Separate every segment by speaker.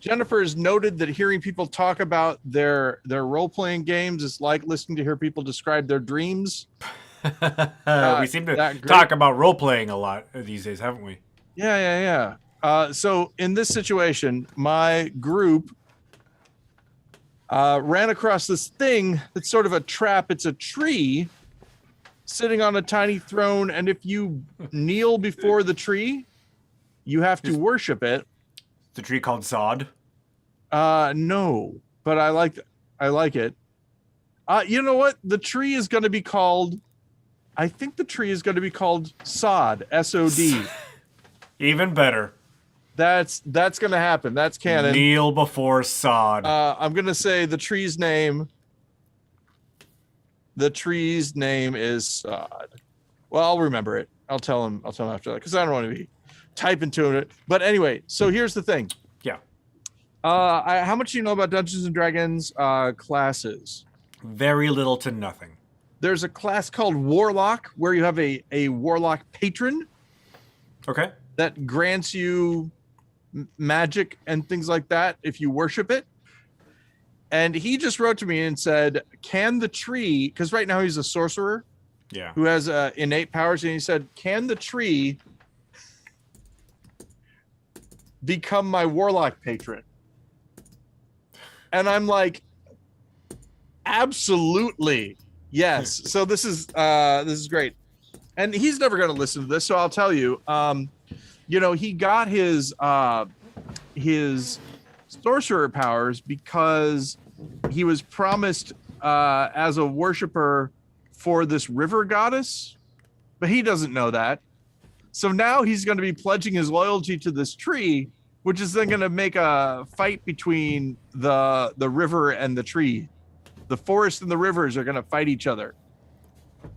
Speaker 1: Jennifer has noted that hearing people talk about their role-playing games is like listening to hear people describe their dreams.
Speaker 2: We
Speaker 1: Not
Speaker 2: seem to
Speaker 1: that great.
Speaker 2: talk about role playing a lot these days, haven't we?
Speaker 1: Yeah, yeah, yeah. So in this situation, my group ran across this thing that's sort of a trap. It's a tree sitting on a tiny throne, and if you kneel before the tree, you have to
Speaker 2: Is
Speaker 1: worship it.
Speaker 2: the tree called Zod?
Speaker 1: No, but I like it. You know what? The tree is going to be called. I think the tree is going to be called Sod. SOD.
Speaker 2: Even better.
Speaker 1: That's going to happen. That's canon.
Speaker 2: Kneel before Sod.
Speaker 1: I'm going to say the tree's name. The tree's name is Sod. Well, I'll remember it. I'll tell him after that because I don't want to be typing to it. But anyway, so here's the thing.
Speaker 2: Yeah.
Speaker 1: How much do you know about Dungeons and Dragons classes?
Speaker 2: Very little to nothing.
Speaker 1: There's a class called Warlock where you have a Warlock patron
Speaker 2: Okay.
Speaker 1: that grants you magic and things like that if you worship it. And he just wrote to me and said, can the tree, because right now he's a sorcerer
Speaker 2: Yeah.
Speaker 1: who has innate powers, and he said, can the tree become my Warlock patron? And I'm like, absolutely. Yes. So this is great. And he's never going to listen to this, so I'll tell you. He got his sorcerer powers because he was promised as a worshiper for this river goddess, but he doesn't know that. So now he's going to be pledging his loyalty to this tree, which is then going to make a fight between the river and the tree. The forest and the rivers are going to fight each other.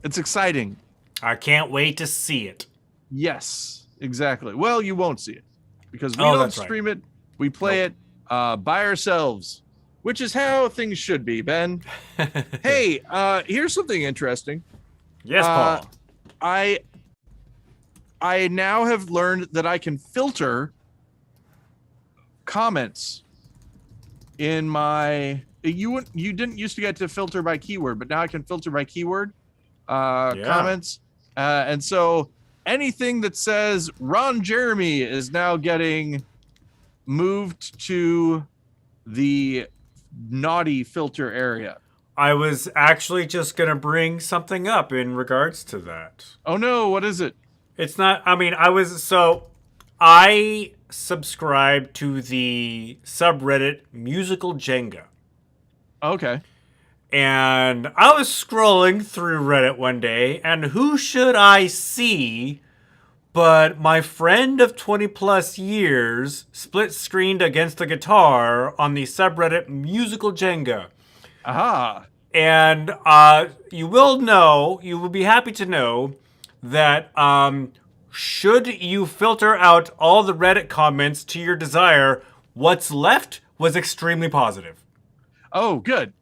Speaker 1: It's exciting.
Speaker 2: I can't wait to see it.
Speaker 1: Yes, exactly. Well, you won't see it because we
Speaker 2: Oh,
Speaker 1: don't
Speaker 2: that's
Speaker 1: stream it. We play it by ourselves, which is how things should be, Ben. Hey, here's something interesting.
Speaker 2: Yes, Paul.
Speaker 1: I now have learned that I can filter comments in my you didn't used to get to filter by keyword, but now I can filter by keyword comments. And so anything that says Ron Jeremy is now getting moved to the naughty filter area.
Speaker 2: I was actually just going to bring something up in regards to that.
Speaker 1: Oh no, what is it?
Speaker 2: It's not, I subscribe to the subreddit Musical Jenga.
Speaker 1: Okay.
Speaker 2: And I was scrolling through Reddit one day, and who should I see but my friend of 20 plus years split screened against a guitar on the subreddit Musical Jenga.
Speaker 1: Aha.
Speaker 2: And you will be happy to know that should you filter out all the Reddit comments to your desire, what's left was extremely positive.
Speaker 1: Oh, good.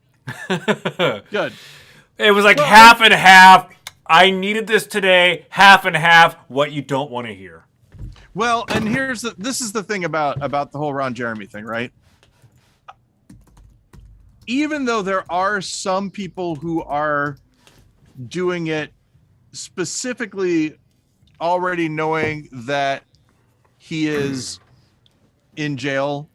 Speaker 1: Good.
Speaker 2: It was like half and half. I needed this today. Half and half. What you don't want to hear.
Speaker 1: Well, and this is the thing about the whole Ron Jeremy thing, right? Even though there are some people who are doing it specifically already knowing that he is in jail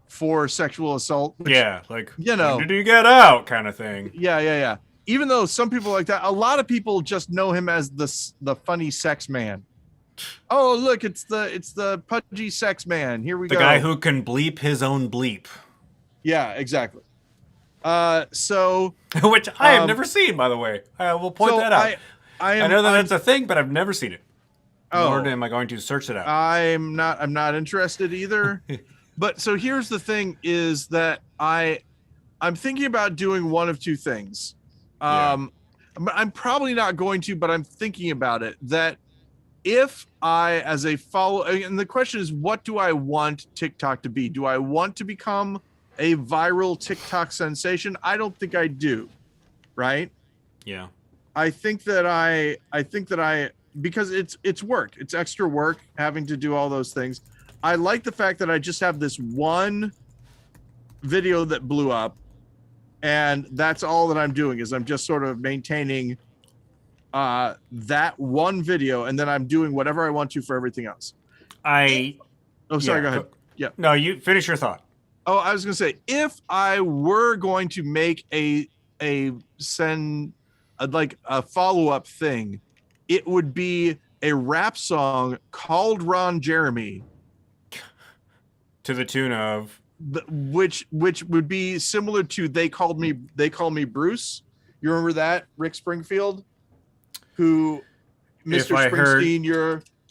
Speaker 1: for sexual assault. Which,
Speaker 2: yeah, like,
Speaker 1: when
Speaker 2: did you get out kind of thing.
Speaker 1: Yeah. Even though some people like that, a lot of people just know him as the funny sex man. Oh, look, it's the pudgy sex man. Here we go.
Speaker 2: The guy who can bleep his own bleep.
Speaker 1: Yeah, exactly. So
Speaker 2: which I have never seen, by the way. I will point that out. I know that's a thing, but I've never seen it. Nor am I going to search it out.
Speaker 1: I'm not interested either. But so here's the thing: is that I'm thinking about doing one of two things. I'm probably not going to, but I'm thinking about it. That if I, as a follow, and the question is, what do I want TikTok to be? Do I want to become a viral TikTok sensation? I don't think I do. Right?
Speaker 2: Yeah.
Speaker 1: I think that I because it's work. It's extra work having to do all those things. I like the fact that I just have this one video that blew up, and that's all that I'm doing is I'm just sort of maintaining that one video, and then I'm doing whatever I want to for everything else. Oh, sorry,
Speaker 2: Yeah.
Speaker 1: go ahead. Yeah.
Speaker 2: No, you finish your thought.
Speaker 1: Oh, I was gonna say, if I were going to make like a follow-up thing, it would be a rap song called Ron Jeremy,
Speaker 2: To the tune of
Speaker 1: which would be similar to They Call Me Bruce. You remember that? Rick Springfield, who Mr. Springsteen,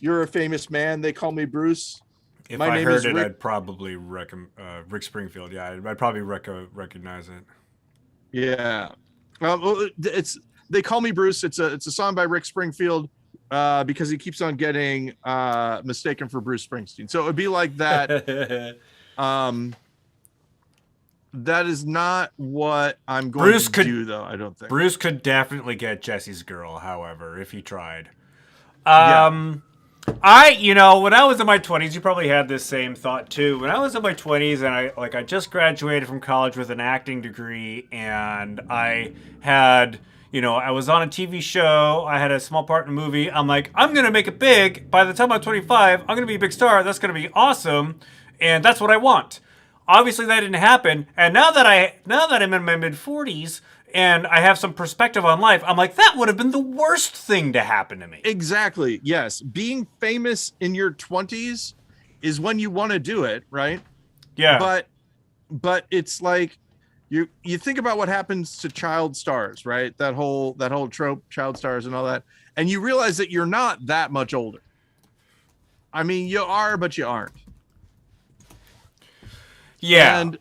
Speaker 1: you're a famous man. They call me Bruce.
Speaker 2: If I heard it, I'd probably Rick Springfield. Yeah, I'd probably recognize it.
Speaker 1: Yeah, it's They Call Me Bruce. It's a song by Rick Springfield because he keeps on getting mistaken for Bruce Springsteen. So it would be like that. That is not what I'm going to do, though. I don't think
Speaker 2: Bruce could definitely get Jesse's girl. However, if he tried. When I was in my 20s, you probably had this same thought too. When I was in my 20s and I just graduated from college with an acting degree, and I had, I was on a TV show, I had a small part in a movie. I'm like, I'm going to make it big. By the time I'm 25, I'm going to be a big star. That's going to be awesome. And that's what I want. Obviously that didn't happen. And now that I'm in my mid 40s, and I have some perspective on life, I'm like, that would have been the worst thing to happen to me.
Speaker 1: Exactly. Yes. Being famous in your 20s is when you want to do it, right?
Speaker 2: Yeah.
Speaker 1: But it's like you think about what happens to child stars, right? That whole trope, child stars and all that. And you realize that you're not that much older. I mean, you are, but you aren't.
Speaker 2: Yeah.
Speaker 1: And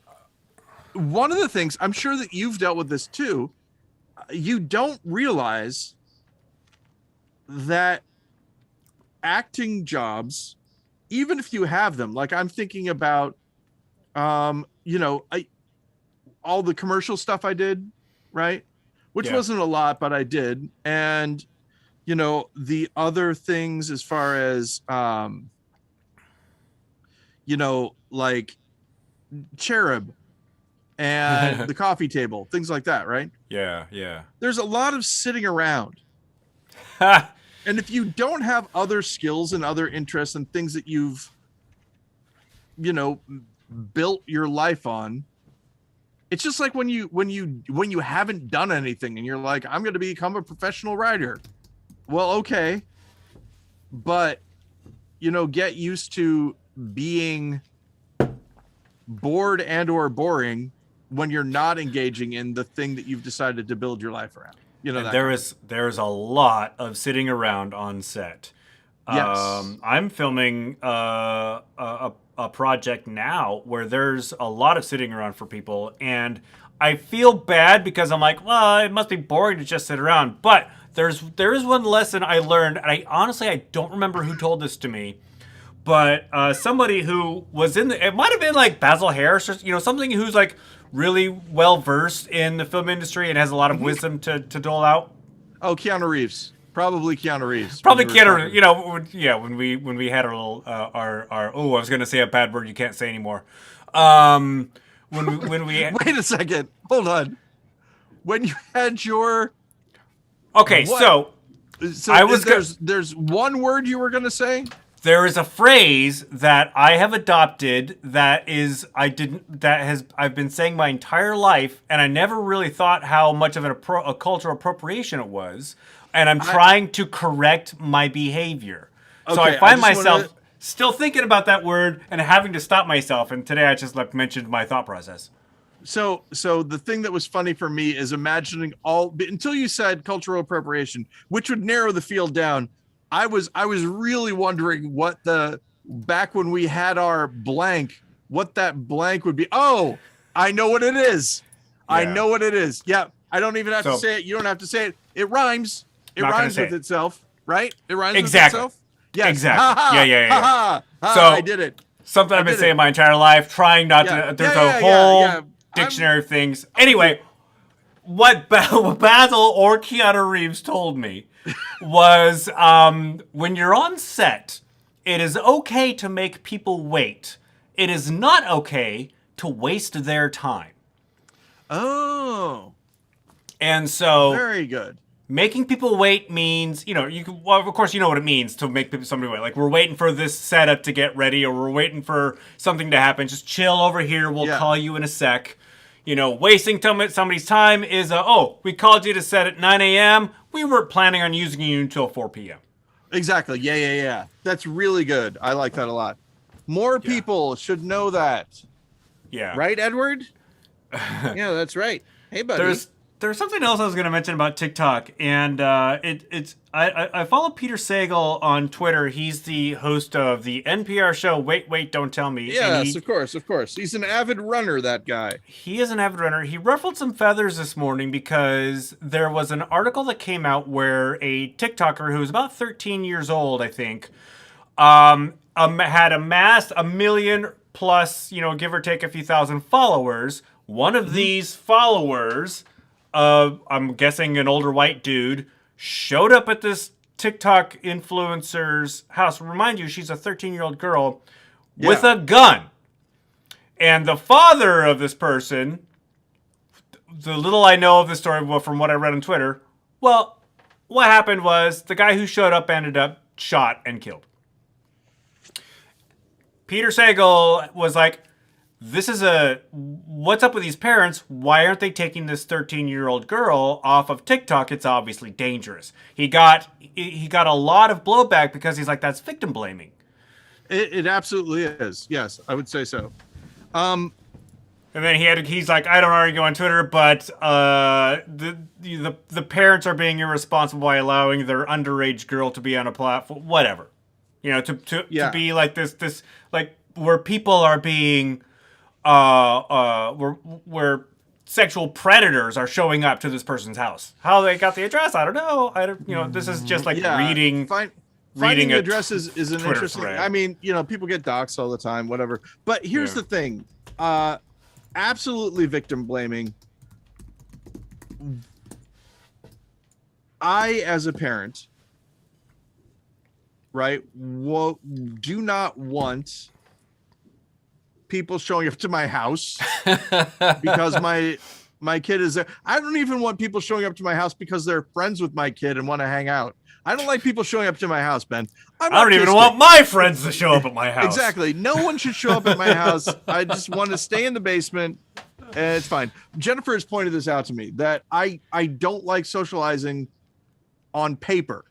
Speaker 1: one of the things, I'm sure that you've dealt with this too, you don't realize that acting jobs, even if you have them, like I'm thinking about, all the commercial stuff I did, right? Which wasn't a lot, but I did. And, the other things as far as, like Cherub and the coffee table, things like that, right?
Speaker 2: Yeah.
Speaker 1: There's a lot of sitting around. And if you don't have other skills and other interests and things that you've, built your life on, it's just like when you haven't done anything and you're like, I'm going to become a professional writer. Well, okay. But, get used to being bored and or boring when you're not engaging in the thing that you've decided to build your life around.
Speaker 2: There's a lot of sitting around on set.
Speaker 1: Yes.
Speaker 2: I'm filming a project now where there's a lot of sitting around for people, and I feel bad because I'm like, well, it must be boring to just sit around. But there is one lesson I learned, and I don't remember who told this to me. But somebody who was it might have been like Basil Harris, or something who's like really well versed in the film industry and has a lot of wisdom to dole out.
Speaker 1: Oh, Keanu Reeves, probably Keanu Reeves.
Speaker 2: Probably Keanu. When we had our little I was gonna say a bad word you can't say anymore. When we
Speaker 1: wait a second, hold on. When you had your
Speaker 2: so
Speaker 1: I was there's one word you were gonna say.
Speaker 2: There is a phrase that I have adopted I've been saying my entire life, and I never really thought how much of a cultural appropriation it was, and I'm trying to correct my behavior. Okay, so I find myself still thinking about that word and having to stop myself, and today I just mentioned my thought process.
Speaker 1: So the thing that was funny for me is imagining until you said cultural appropriation, which would narrow the field down. I was really wondering what back when we had our blank, what that blank would be. Oh, I know what it is. Yeah. I know what it is. Yeah. I don't even have to say it. You don't have to say it. It rhymes. It rhymes with itself, right? It rhymes with itself. Yes. Exactly.
Speaker 2: Ha-ha. Yeah.
Speaker 1: So I did it.
Speaker 2: Something I've been saying my entire life, trying not to. There's a whole dictionary of things. Anyway, what Basil or Keanu Reeves told me was when you're on set, it is okay to make people wait. It is not okay to waste their time.
Speaker 1: Oh,
Speaker 2: And so
Speaker 1: very good.
Speaker 2: making people wait means, well, of course, you know what it means to make somebody wait. Like, we're waiting for this setup to get ready, or we're waiting for something to happen. Just chill over here. We'll call you in a sec. Wasting somebody's time is, we called you to set at 9 a.m. We weren't planning on using you until 4 p.m.
Speaker 1: Exactly. Yeah. That's really good. I like that a lot. More people should know that.
Speaker 2: Yeah.
Speaker 1: Right, Edward? Yeah, that's right. Hey, buddy.
Speaker 2: There's something else I was going to mention about TikTok, and I follow Peter Sagal on Twitter. He's the host of the NPR show Wait, Don't Tell Me.
Speaker 1: Yes, of course. He's an avid runner, that guy.
Speaker 2: He is an avid runner. He ruffled some feathers this morning because there was an article that came out where a TikToker who was about 13 years old, I think, had amassed 1 million plus, give or take a few thousand followers. One of these followers, I'm guessing an older white dude, showed up at this TikTok influencer's house. Remind you, she's a 13-year-old girl with a gun. And the father of this person, the little I know of the story from what I read on Twitter, well, what happened was the guy who showed up ended up shot and killed. Peter Sagal was like, what's up with these parents? Why aren't they taking this 13-year-old girl off of TikTok? It's obviously dangerous. He got a lot of blowback because he's like, that's victim blaming.
Speaker 1: It absolutely is. Yes, I would say so.
Speaker 2: And then he's like, I don't argue on Twitter, but the parents are being irresponsible by allowing their underage girl to be on a platform, whatever. To be like this like where people are being where sexual predators are showing up to this person's house. How they got the address, I don't know. This is just like reading
Speaker 1: finding addresses is an
Speaker 2: Twitter
Speaker 1: interesting
Speaker 2: thread.
Speaker 1: I mean, people get doxxed all the time, whatever. But here's the thing. Absolutely victim blaming. I, as a parent, right, do not want people showing up to my house because my kid is there. I don't even want people showing up to my house because they're friends with my kid and want to hang out. I don't like people showing up to my house, Ben.
Speaker 2: I don't even want my friends to show up at my house.
Speaker 1: Exactly. No one should show up at my house. I just want to stay in the basement, and it's fine. Jennifer has pointed this out to me, that I don't like socializing on paper,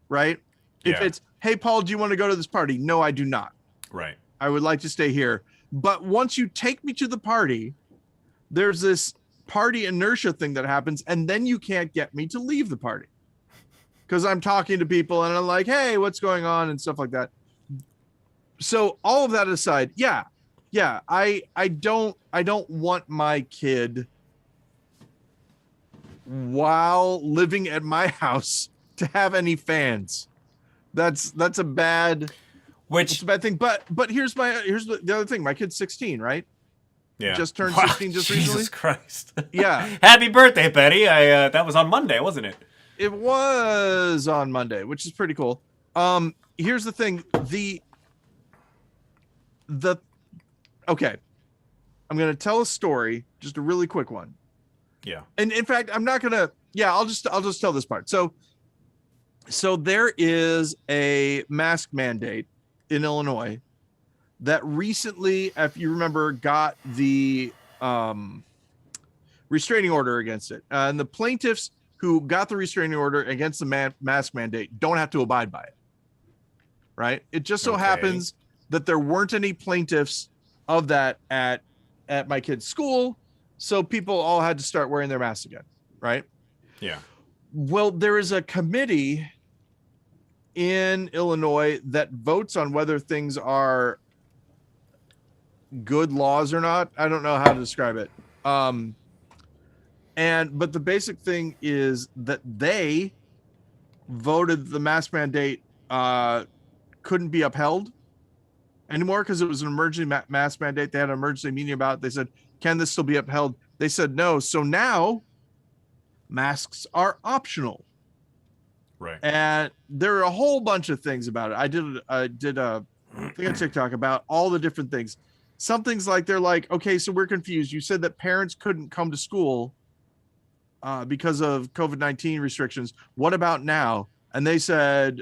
Speaker 1: right? If it's, hey, Paul, do you want to go to this party? No, I do not.
Speaker 2: Right.
Speaker 1: I would like to stay here. But once you take me to the party, there's this party inertia thing that happens, and then you can't get me to leave the party. Because I'm talking to people and I'm like, hey, what's going on and stuff like that. So all of that aside, I don't want my kid, while living at my house, to have any fans. That's a bad thing. But here's the other thing. My kid's 16, right?
Speaker 2: Yeah.
Speaker 1: Just turned 16 just recently.
Speaker 2: Jesus Christ.
Speaker 1: Yeah.
Speaker 2: Happy birthday, Betty. That was on Monday, wasn't it?
Speaker 1: It was on Monday, which is pretty cool. Here's the thing. Okay. I'm going to tell a story, just a really quick one.
Speaker 2: Yeah.
Speaker 1: And in fact, I'm not going to, I'll just tell this part. So there is a mask mandate in Illinois that recently, if you remember, got the restraining order against it. And the plaintiffs who got the restraining order against the mask mandate don't have to abide by it, right? It just so happens that there weren't any plaintiffs of that at my kid's school, so people all had to start wearing their masks again, right?
Speaker 2: Yeah.
Speaker 1: Well, there is a committee in Illinois that votes on whether things are good laws or not. I don't know how to describe it. But the basic thing is that they voted the mask mandate couldn't be upheld anymore because it was an emergency mask mandate. They had an emergency meeting about it. They said, can this still be upheld? They said no. So now masks are optional.
Speaker 2: Right.
Speaker 1: And there are a whole bunch of things about it. I did a thing on TikTok about all the different things. something's like they're like, okay, so we're confused. You said that parents couldn't come to school because of COVID-19 restrictions. What about now? And they said,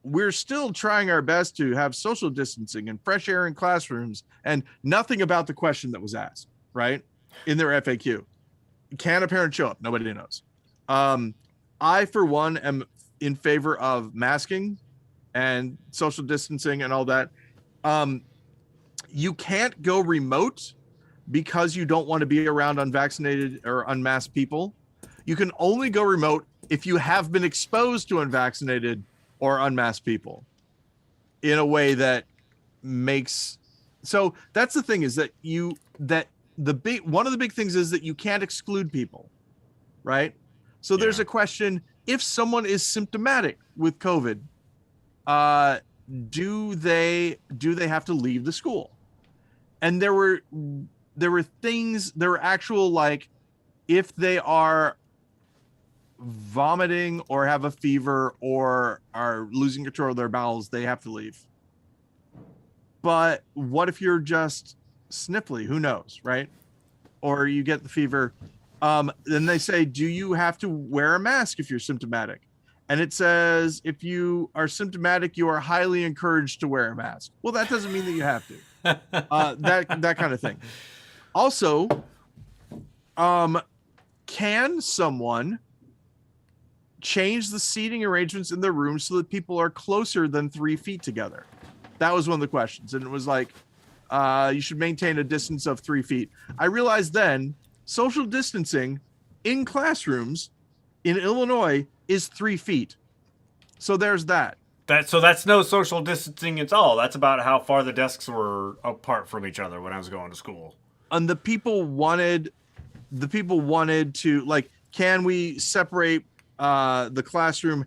Speaker 1: we're still trying our best to have social distancing and fresh air in classrooms, and nothing about the question that was asked, right? In their FAQ. Can a parent show up? Nobody knows. I, for one, am in favor of masking and social distancing and all that. You can't go remote because you don't want to be around unvaccinated or unmasked people. You can only go remote if you have been exposed to unvaccinated or unmasked people in a way that makes. So that's the thing, is that one of the big things is that you can't exclude people, right? So there's a question: if someone is symptomatic with COVID, do they have to leave the school? And there were actual, like, if they are vomiting or have a fever or are losing control of their bowels, they have to leave. But what if you're just sniffly? Who knows, right? Or you get the fever. Then they say, do you have to wear a mask if you're symptomatic? And it says, if you are symptomatic, you are highly encouraged to wear a mask. Well, that doesn't mean that you have to. That kind of thing. Also, can someone change the seating arrangements in the room so that people are closer than 3 feet together? That was one of the questions. And it was like, you should maintain a distance of 3 feet. I realized then social distancing in classrooms in Illinois is 3 feet. So there's that.
Speaker 2: So that's no social distancing at all. That's about how far the desks were apart from each other when I was going to school.
Speaker 1: And the people wanted to, like, can we separate the classroom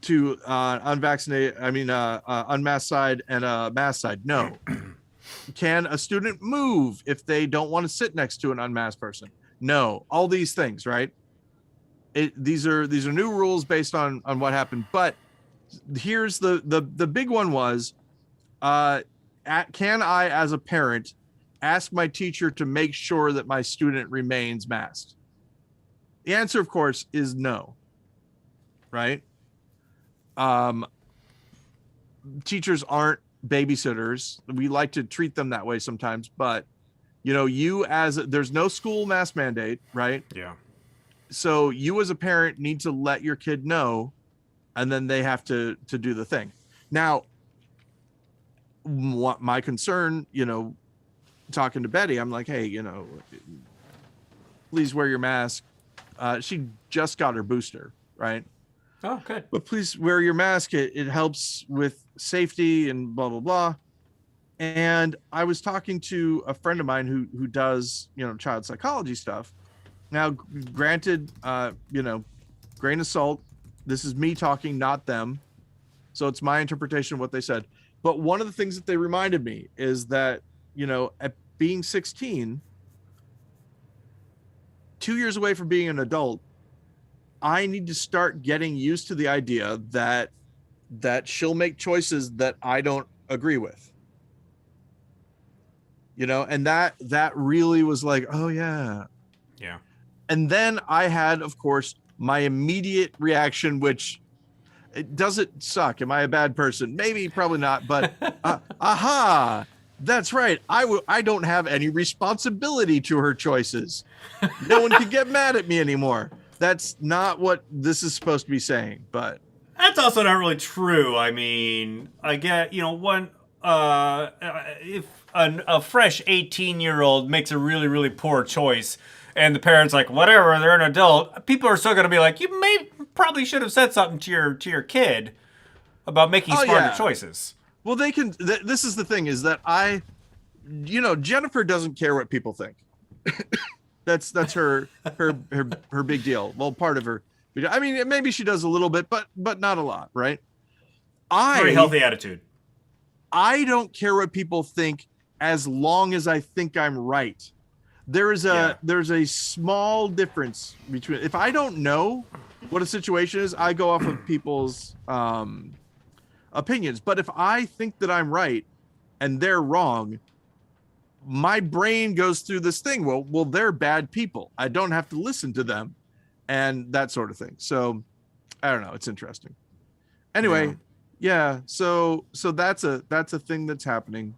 Speaker 1: to unmasked side and a masked side? No. Can a student move if they don't want to sit next to an unmasked person? No. All these things, right? These are new rules based on what happened. But here's the big one was, can I, as a parent, ask my teacher to make sure that my student remains masked? The answer, of course, is no. Right? Teachers aren't babysitters. We like to treat them that way sometimes, but there's no school mask mandate, right?
Speaker 2: Yeah. So
Speaker 1: you as a parent need to let your kid know, and then they have to do the thing. Now, what my concern, talking to Betty, I'm like, hey, please wear your mask. She just got her booster, right?
Speaker 2: Oh, good.
Speaker 1: But please wear your mask. It helps with safety and blah, blah, blah. And I was talking to a friend of mine who does, child psychology stuff. Now, granted, grain of salt, this is me talking, not them. So it's my interpretation of what they said. But one of the things that they reminded me is that, at being 16, 2 years away from being an adult, I need to start getting used to the idea that she'll make choices that I don't agree with. And that really was like, oh yeah.
Speaker 2: Yeah.
Speaker 1: And then I had, of course, my immediate reaction, which, does it suck? Am I a bad person? Maybe, probably not. But aha, that's right. I don't have any responsibility to her choices. No one can get mad at me anymore. That's not what this is supposed to be saying. But
Speaker 2: that's also not really true. I mean, I get, if a fresh 18-year-old makes a really, really poor choice, and the parent's like, whatever, they're an adult, people are still going to be like, you probably should have said something to your kid about making smarter choices.
Speaker 1: Well, they can. This is the thing, is that Jennifer doesn't care what people think. That's her big deal. Well, part of her. I mean, maybe she does a little bit, but not a lot, right?
Speaker 2: Very healthy attitude.
Speaker 1: I don't care what people think as long as I think I'm right. There's a small difference between, if I don't know what a situation is, I go off of people's opinions. But if I think that I'm right and they're wrong, my brain goes through this thing. Well, they're bad people. I don't have to listen to them, and that sort of thing. So I don't know. It's interesting.
Speaker 2: Yeah.
Speaker 1: Anyway, yeah. So that's a thing that's happening.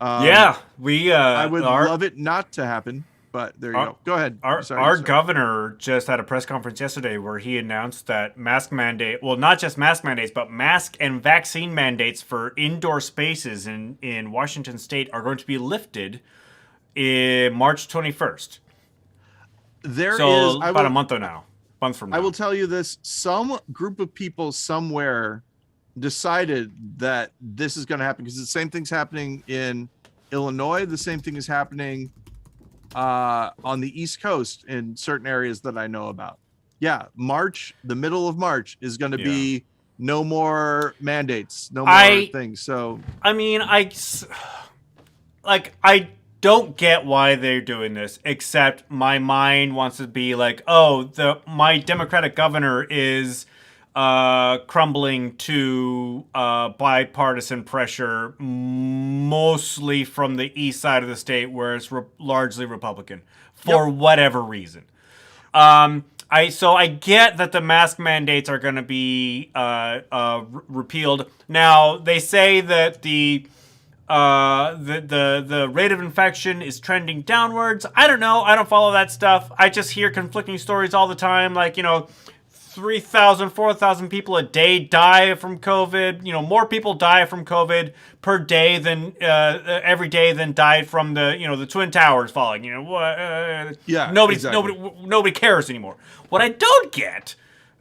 Speaker 2: Yeah, we
Speaker 1: I would
Speaker 2: our
Speaker 1: love it not to happen, but there you
Speaker 2: our
Speaker 1: go. Go ahead.
Speaker 2: our governor just had a press conference yesterday where he announced that mask mandate, well, not just mask mandates, but mask and vaccine mandates for indoor spaces in Washington state are going to be lifted in March 21st.
Speaker 1: There is
Speaker 2: So about a month now. Month from now.
Speaker 1: I will tell you this: some group of people somewhere decided that this is going to happen because the same thing's happening in Illinois. The same thing is happening on the East Coast in certain areas that I know about. Yeah, March, the middle of March is going to be no more mandates, no more things. So
Speaker 2: I mean, I don't get why they're doing this, except my mind wants to be like, oh, my Democratic governor is crumbling to bipartisan pressure, mostly from the east side of the state, where it's largely Republican for whatever reason. I get that the mask mandates are going to be repealed. Now they say that the rate of infection is trending downwards. I don't know. I don't follow that stuff. I just hear conflicting stories all the time. Like, 3,000, 4,000 people a day die from COVID. More people die from COVID per day than every day than died from the Twin Towers falling. Nobody cares anymore. What I don't get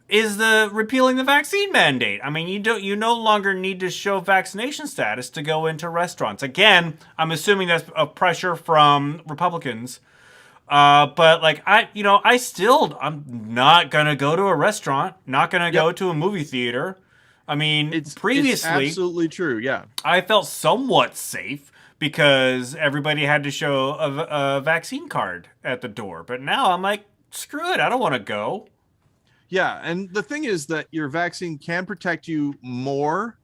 Speaker 2: is the repealing the vaccine mandate. I mean, you no longer need to show vaccination status to go into restaurants. Again, I'm assuming that's a pressure from Republicans. But like I'm not gonna go to a restaurant, not gonna go to a movie theater. I mean, previously,
Speaker 1: it's absolutely true. Yeah,
Speaker 2: I felt somewhat safe because everybody had to show a vaccine card at the door. But now I'm like, screw it, I don't want to go.
Speaker 1: Yeah, and the thing is that your vaccine can protect you more.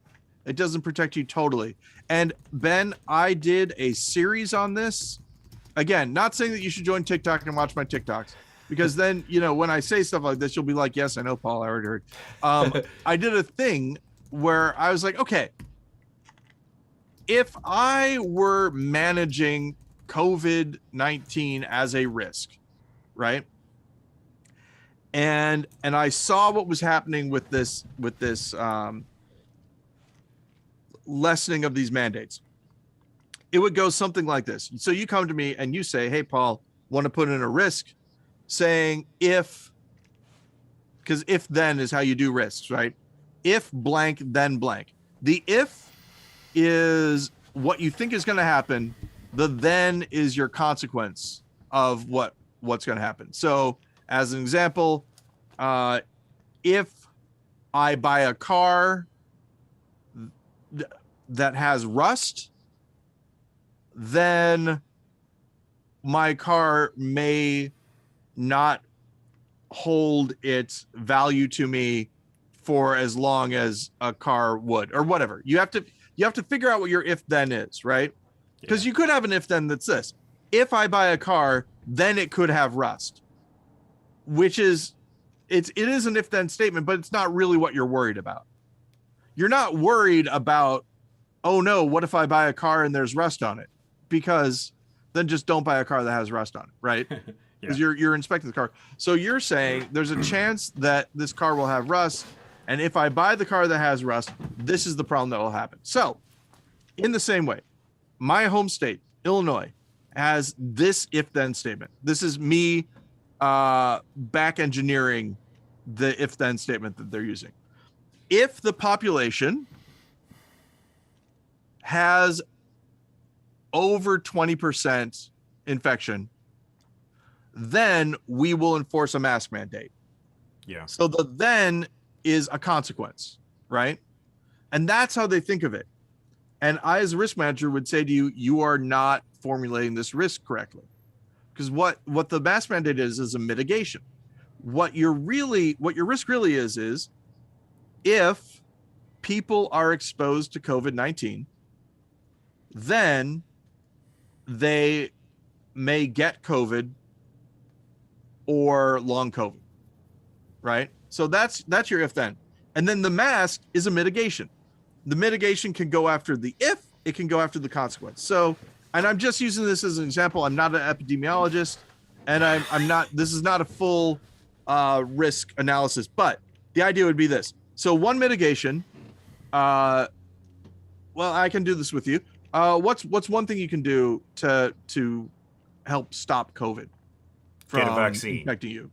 Speaker 1: It doesn't protect you totally. And Ben, I did a series on this. Again, not saying that you should join TikTok and watch my TikToks, because then, when I say stuff like this, you'll be like, yes, I know, Paul, I already heard. I did a thing where I was like, okay, if I were managing COVID-19 as a risk, right? And I saw what was happening with this lessening of these mandates. It would go something like this. So you come to me and you say, hey, Paul, want to put in a risk, saying because if then is how you do risks, right? If blank, then blank. The if is what you think is going to happen. The then is your consequence of what's going to happen. So as an example, if I buy a car that has rust, then my car may not hold its value to me for as long as a car would, or whatever. You have to figure out what your if then is, right? Because you could have an if then that's this: if I buy a car, then it could have rust, which is it is an if then statement, but it's not really what you're worried about. You're not worried about, oh no, what if I buy a car and there's rust on it? Because then just don't buy a car that has rust on it, right? Because you're inspecting the car. So you're saying there's a chance that this car will have rust, and if I buy the car that has rust, this is the problem that will happen. So in the same way, my home state, Illinois, has this if then statement. This is me back engineering the if then statement that they're using. If the population has over 20% infection, then we will enforce a mask mandate.
Speaker 2: Yeah.
Speaker 1: So the then is a consequence, right? And that's how they think of it. And I, as a risk manager, would say to you, you are not formulating this risk correctly. Because what the mask mandate is a mitigation. What your risk really is if people are exposed to COVID-19, then they may get COVID or long COVID, right? So that's your if then. And then the mask is a mitigation. The mitigation can go after the if, it can go after the consequence. So, and I'm just using this as an example. I'm not an epidemiologist, and I'm not, this is not a full risk analysis, but the idea would be this. So one mitigation, well, I can do this with you. What's one thing you can do to help stop COVID from
Speaker 2: Get a vaccine.
Speaker 1: infecting you?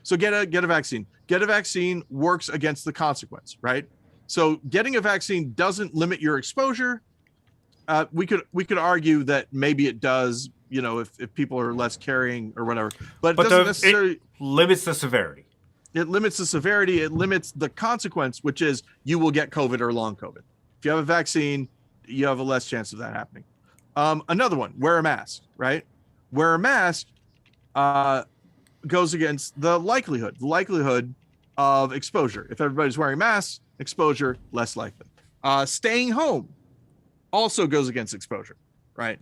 Speaker 1: So get a vaccine. Get a vaccine works against the consequence, right? So getting a vaccine doesn't limit your exposure. We could argue that maybe it does, you know, if people are less carrying or whatever. But it doesn't necessarily.
Speaker 2: It limits the severity.
Speaker 1: It limits the severity. It limits the consequence, which is you will get COVID or long COVID. If you have a vaccine, you have a less chance of that happening. Another one, wear a mask, right? Wear a mask goes against the likelihood of exposure. If everybody's wearing masks, exposure less likely. Staying home also goes against exposure, right?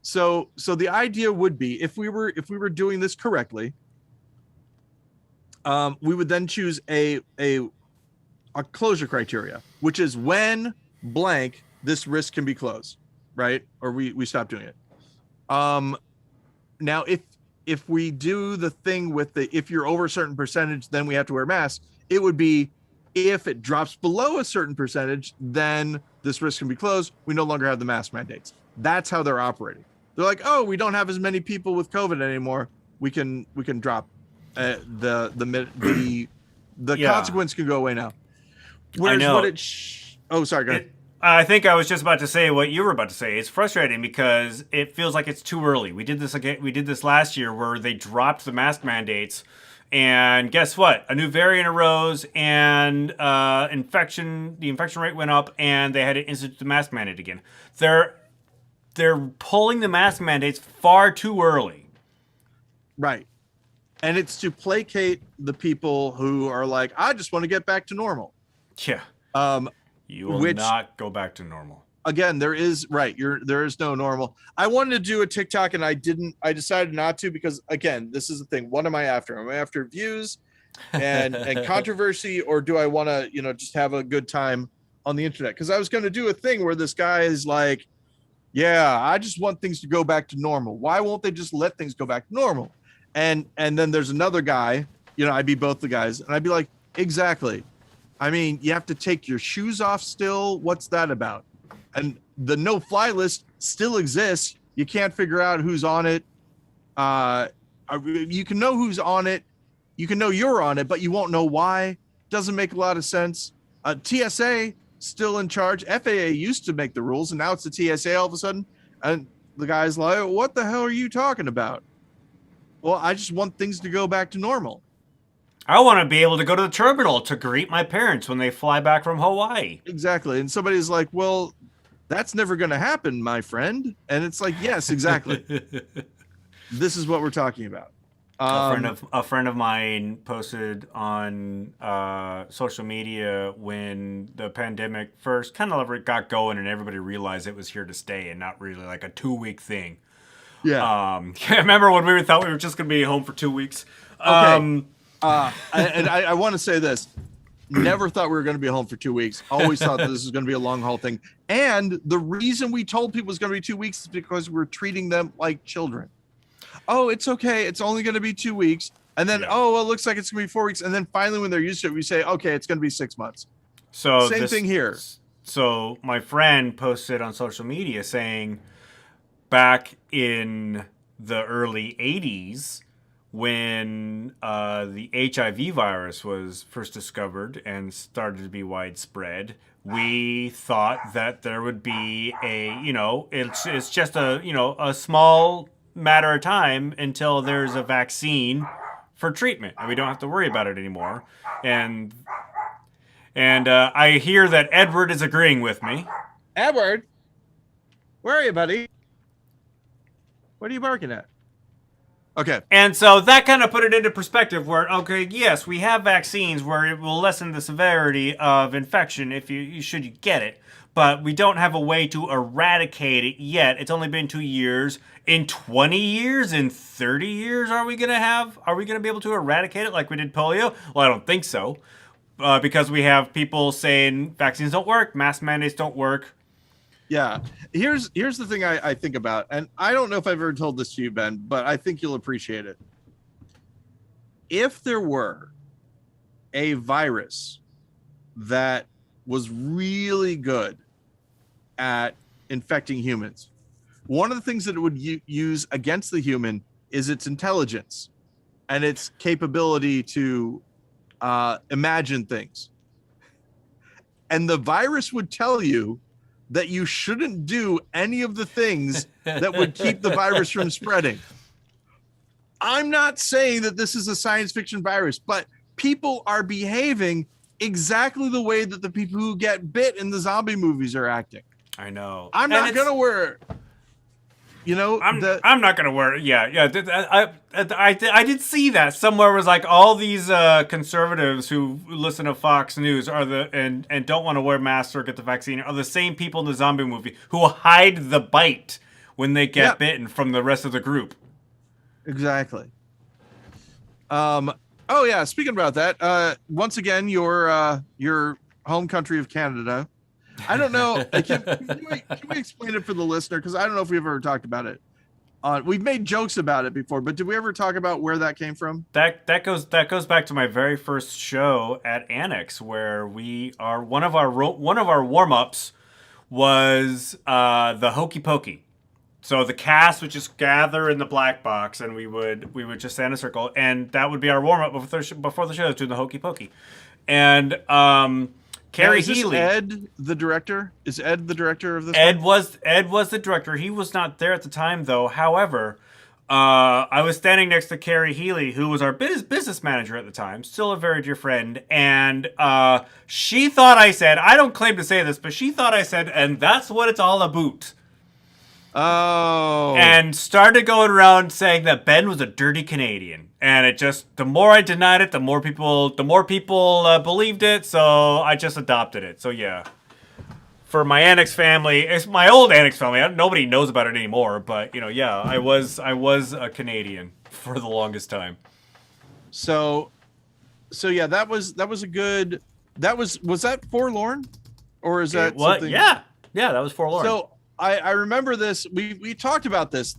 Speaker 1: So the idea would be if we were doing this correctly, we would then choose a closure criteria, which is when blank this risk can be closed, right? Or we stop doing it. Now if we do the thing with if you're over a certain percentage, then we have to wear masks. It would be if it drops below a certain percentage, then this risk can be closed. We no longer have the mask mandates. That's how they're operating. They're like, oh, we don't have as many people with COVID anymore. We can drop the consequence can go away now. Whereas
Speaker 2: I know.
Speaker 1: Oh, sorry, go ahead.
Speaker 2: I think I was just about to say what you were about to say. It's frustrating because it feels like it's too early. We did this again. We did this last year where they dropped the mask mandates, and guess what? A new variant arose, and the infection rate went up, and they had to institute the mask mandate again. They're pulling the mask mandates far too early.
Speaker 1: Right. And it's to placate the people who are like, I just want to get back to normal.
Speaker 2: Yeah. You will not go back to normal.
Speaker 1: Again, there is no normal. I wanted to do a TikTok and I decided not to because again, this is the thing. What am I after? Am I after views and controversy, or do I want to, just have a good time on the internet? Because I was going to do a thing where this guy is like, yeah, I just want things to go back to normal. Why won't they just let things go back to normal? And then there's another guy, I'd be both the guys, and I'd be like, exactly. I mean, you have to take your shoes off still. What's that about? And the no-fly list still exists. You can't figure out who's on it. You can know who's on it. You can know you're on it, but you won't know why. Doesn't make a lot of sense. TSA still in charge. FAA used to make the rules, and now it's the TSA all of a sudden. And the guy's like, what the hell are you talking about? Well, I just want things to go back to normal.
Speaker 2: I want to be able to go to the terminal to greet my parents when they fly back from Hawaii.
Speaker 1: Exactly. And somebody's like, well, that's never going to happen, my friend. And it's like, yes, exactly. This is what we're talking about.
Speaker 2: A friend of mine posted on social media when the pandemic first kind of got going and everybody realized it was here to stay and not really like a 2-week thing.
Speaker 1: Yeah.
Speaker 2: I remember when we thought we were just going to be home for 2 weeks.
Speaker 1: Okay. I want to say this. Never thought we were going to be home for 2 weeks. Always thought that this was going to be a long haul thing. And the reason we told people it was going to be 2 weeks is because we're treating them like children. Oh, it's okay. It's only going to be 2 weeks. And then, it looks like it's going to be 4 weeks. And then finally, when they're used to it, we say, okay, it's going to be 6 months.
Speaker 2: So
Speaker 1: same thing here.
Speaker 2: So my friend posted on social media saying back in the early 80s, when the HIV virus was first discovered and started to be widespread, we thought that there would be it's just a small matter of time until there's a vaccine for treatment and we don't have to worry about it anymore. And I hear that Edward is agreeing with me.
Speaker 1: Edward, where are you, buddy? What are you barking at? Okay.
Speaker 2: And so that kind of put it into perspective where, okay, yes, we have vaccines where it will lessen the severity of infection if you should you get it. but we don't have a way to eradicate it yet. It's only been 2 years. In 20 years, in 30 years, are we gonna be able to eradicate it like we did polio? Well, I don't think so, because we have people saying vaccines don't work, mask mandates don't work.
Speaker 1: Yeah. Here's the thing I think about, and I don't know if I've ever told this to you, Ben, but I think you'll appreciate it. If there were a virus that was really good at infecting humans, one of the things that it would use against the human is its intelligence and its capability to imagine things. And the virus would tell you that you shouldn't do any of the things that would keep the virus from spreading. I'm not saying that this is a science fiction virus, but people are behaving exactly the way that the people who get bit in the zombie movies are acting.
Speaker 2: I know.
Speaker 1: I'm not going to wear,
Speaker 2: I'm not gonna wear. Yeah. I did see that somewhere. Was like all these conservatives who listen to Fox News and don't want to wear masks or get the vaccine are the same people in the zombie movie who hide the bite when they get bitten from the rest of the group.
Speaker 1: Exactly. Oh yeah. Speaking about that, once again, your home country of Canada. I don't know. Can we explain it for the listener? Because I don't know if we've ever talked about it. We've made jokes about it before, but did we ever talk about where that came from?
Speaker 2: That goes back to my very first show at Annex, where one of our warm-ups was the Hokey Pokey. So the cast would just gather in the black box, and we would just stand in a circle, and that would be our warm-up before the show, doing the Hokey Pokey. And Carrie Healy.
Speaker 1: Ed the director? Is Ed the director of this?
Speaker 2: Ed was the director. He was not there at the time, though. However, I was standing next to Carrie Healy, who was our business manager at the time, still a very dear friend, and she thought I said, I don't claim to say this, but she thought I said, and that's what it's all about.
Speaker 1: Oh.
Speaker 2: And started going around saying that Ben was a dirty Canadian. And it just, the more I denied it, the more people believed it. So I just adopted it. So yeah, for my Annex family, it's my old Annex family. Nobody knows about it anymore. But yeah, I was a Canadian for the longest time.
Speaker 1: So yeah, that was a good. Was that Forlorn, or is that something?
Speaker 2: Yeah, that was Forlorn.
Speaker 1: So I remember this. We talked about this.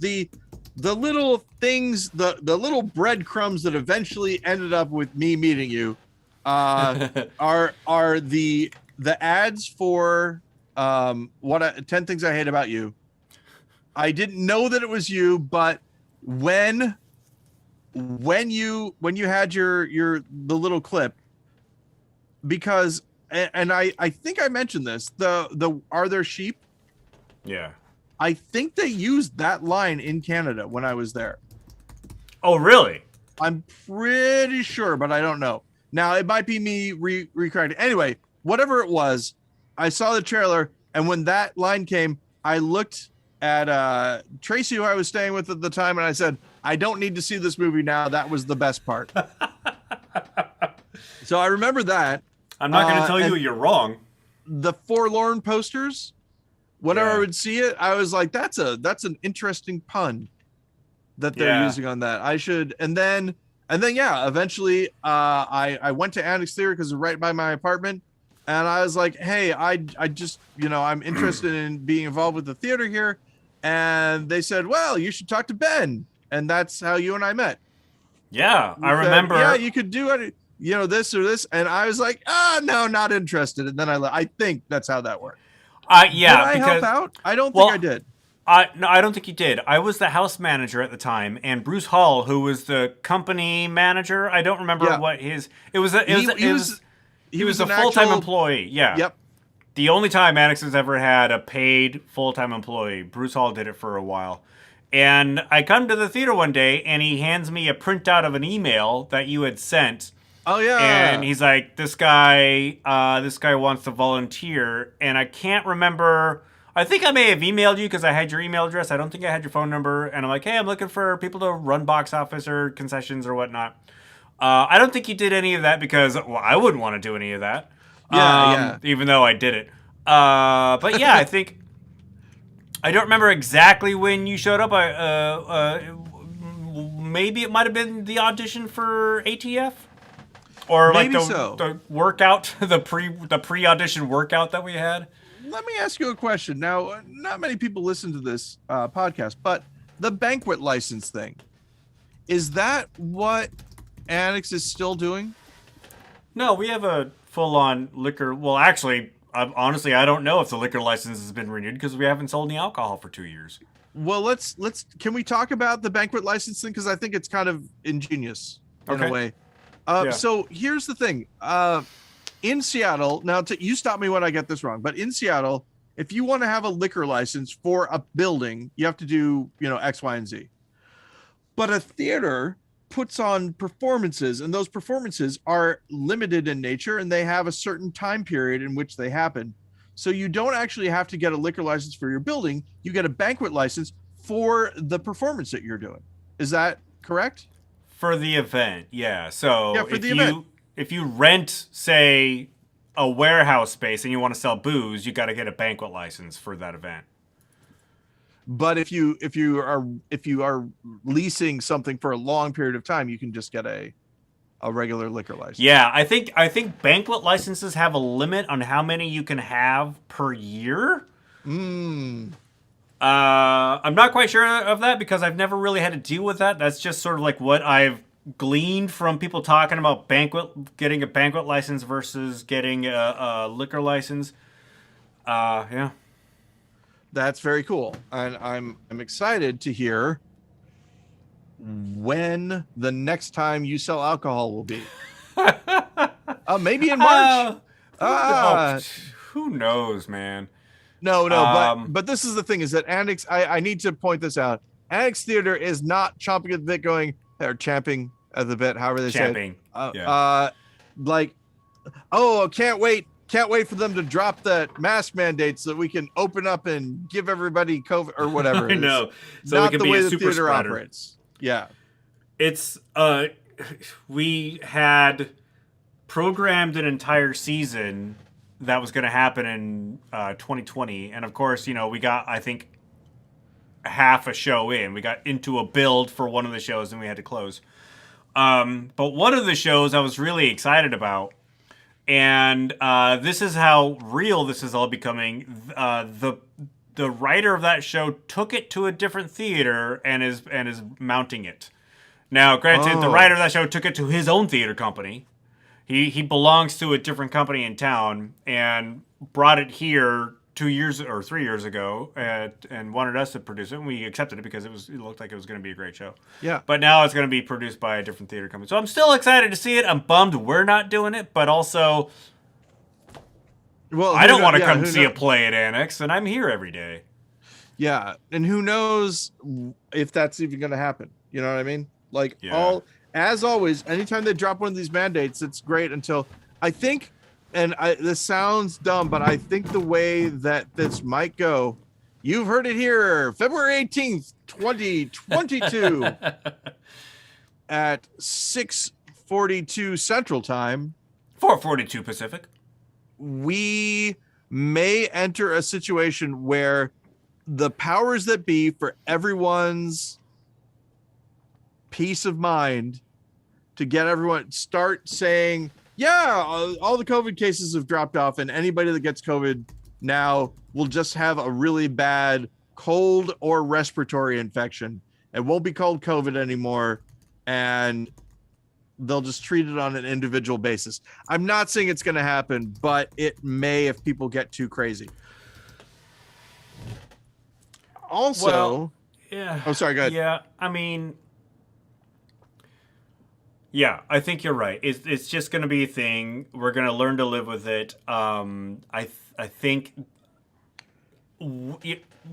Speaker 1: The little things, the little breadcrumbs that eventually ended up with me meeting you, are the ads for 10 Things I Hate About You. I didn't know that it was you, but when you had the little clip, because and I think I mentioned this, the Are There Sheep?
Speaker 2: Yeah.
Speaker 1: I think they used that line in Canada when I was there.
Speaker 2: Oh, really?
Speaker 1: I'm pretty sure, but I don't know. Now, it might be me recorrecting. Anyway, whatever it was, I saw the trailer, and when that line came, I looked at Tracy, who I was staying with at the time, and I said, I don't need to see this movie now. That was the best part. So I remember that.
Speaker 2: I'm not going to tell you you're wrong.
Speaker 1: The Forlorn posters, whenever I would see it, I was like, that's an interesting pun that they're using on that. I should, and then eventually I went to Annex Theater because it's right by my apartment, and I was like, hey, I just, I'm interested in being involved with the theater here. And they said, well, you should talk to Ben. And that's how you and I met.
Speaker 2: Yeah, I remember.
Speaker 1: Yeah, you could do it, this or this. And I was like, no, not interested. And then I think that's how that worked. Did I help out? I don't think I did.
Speaker 2: No, I don't think you did. I was the house manager at the time, and Bruce Hall, who was the company manager, I don't remember what his. He was a full-time employee. Yeah.
Speaker 1: Yep.
Speaker 2: The only time Annex has ever had a paid full-time employee. Bruce Hall did it for a while. And I come to the theater one day, and he hands me a printout of an email that you had sent.
Speaker 1: Oh yeah.
Speaker 2: And he's like, this guy wants to volunteer, and I can't remember. I think I may have emailed you because I had your email address. I don't think I had your phone number. And I'm like, hey, I'm looking for people to run box office or concessions or whatnot. I don't think you did any of that because, I wouldn't want to do any of that.
Speaker 1: Yeah.
Speaker 2: Even though I did it. But yeah, I think I don't remember exactly when you showed up. Maybe it might have been the audition for ATF, or like
Speaker 1: Maybe
Speaker 2: the
Speaker 1: so.
Speaker 2: the workout, the pre audition workout that we had.
Speaker 1: Let me ask you a question. Now, not many people listen to this podcast, but the banquet license thing, is that what Annex is still doing?
Speaker 2: No, we have a full on liquor. Well, actually, honestly, I don't know if the liquor license has been renewed because we haven't sold any alcohol for 2 years.
Speaker 1: Well, let's can we talk about the banquet licensing, because I think it's kind of ingenious in a way.
Speaker 2: Yeah.
Speaker 1: So here's the thing. In Seattle, now you stop me when I get this wrong, but in Seattle, if you want to have a liquor license for a building, you have to do, X, Y, and Z. But a theater puts on performances, and those performances are limited in nature, and they have a certain time period in which they happen. So you don't actually have to get a liquor license for your building. You get a banquet license for the performance that you're doing. Is that correct?
Speaker 2: For the event, yeah. So
Speaker 1: Yeah, for the event.
Speaker 2: If you rent, say, a warehouse space and you want to sell booze, you got to get a banquet license for that event.
Speaker 1: But if you are leasing something for a long period of time, you can just get a regular liquor license.
Speaker 2: Yeah, I think banquet licenses have a limit on how many you can have per year. I'm not quite sure of that because I've never really had to deal with that. That's just sort of like what I've gleaned from people talking about getting a banquet license versus getting a liquor license. Yeah.
Speaker 1: That's very cool. And I'm excited to hear when the next time you sell alcohol will be. Maybe in March.
Speaker 2: Who knows, man?
Speaker 1: No, but this is the thing, is that Annex, I need to point this out. Annex Theater is not chomping at the bit going, or champing at the bit, however they say it. Like, oh, can't wait for them to drop that mask mandate so that we can open up and give everybody COVID or whatever.
Speaker 2: I know. So
Speaker 1: not
Speaker 2: we can
Speaker 1: the
Speaker 2: be
Speaker 1: way
Speaker 2: a
Speaker 1: the
Speaker 2: super
Speaker 1: theater
Speaker 2: spreader.
Speaker 1: operates. Yeah.
Speaker 2: It's we had programmed an entire season that was going to happen in 2020, and of course, we got, I think, half a show in. We got into a build for one of the shows, and we had to close. But one of the shows I was really excited about, and this is how real this is all becoming. The writer of that show took it to a different theater and is mounting it. Now, granted, the writer of that show took it to his own theater company. He belongs to a different company in town and brought it here 2 years or 3 years ago and wanted us to produce it. And we accepted it because it looked like it was going to be a great show.
Speaker 1: Yeah.
Speaker 2: But now it's going to be produced by a different theater company. So I'm still excited to see it. I'm bummed we're not doing it, but also, I don't want to come see a play at Annex, and I'm here every day.
Speaker 1: Yeah, and who knows if that's even going to happen? You know what I mean? Like, as always, anytime they drop one of these mandates, it's great until I think, and this sounds dumb, but I think the way that this might go, you've heard it here, February 18th, 2022 at 6:42 Central Time,
Speaker 2: 4:42 Pacific.
Speaker 1: We may enter a situation where the powers that be, for everyone's peace of mind, to get everyone start saying, yeah, all the COVID cases have dropped off, and anybody that gets COVID now will just have a really bad cold or respiratory infection. It won't be called COVID anymore, and they'll just treat it on an individual basis. I'm not saying it's going to happen, but it may if people get too crazy. Also,
Speaker 2: yeah.
Speaker 1: Oh, sorry, go ahead.
Speaker 2: Yeah, I mean, yeah, I think you're right. It's just going to be a thing. We're going to learn to live with it. I think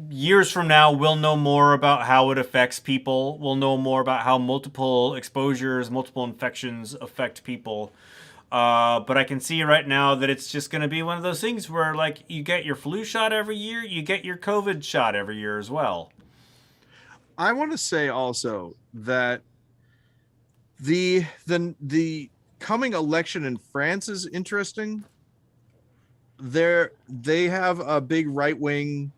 Speaker 2: years from now, we'll know more about how it affects people. We'll know more about how multiple exposures, multiple infections affect people. But I can see right now that it's just going to be one of those things where, like, you get your flu shot every year, you get your COVID shot every year as well.
Speaker 1: I want to say also that the coming election in France is interesting, they have a big right-wing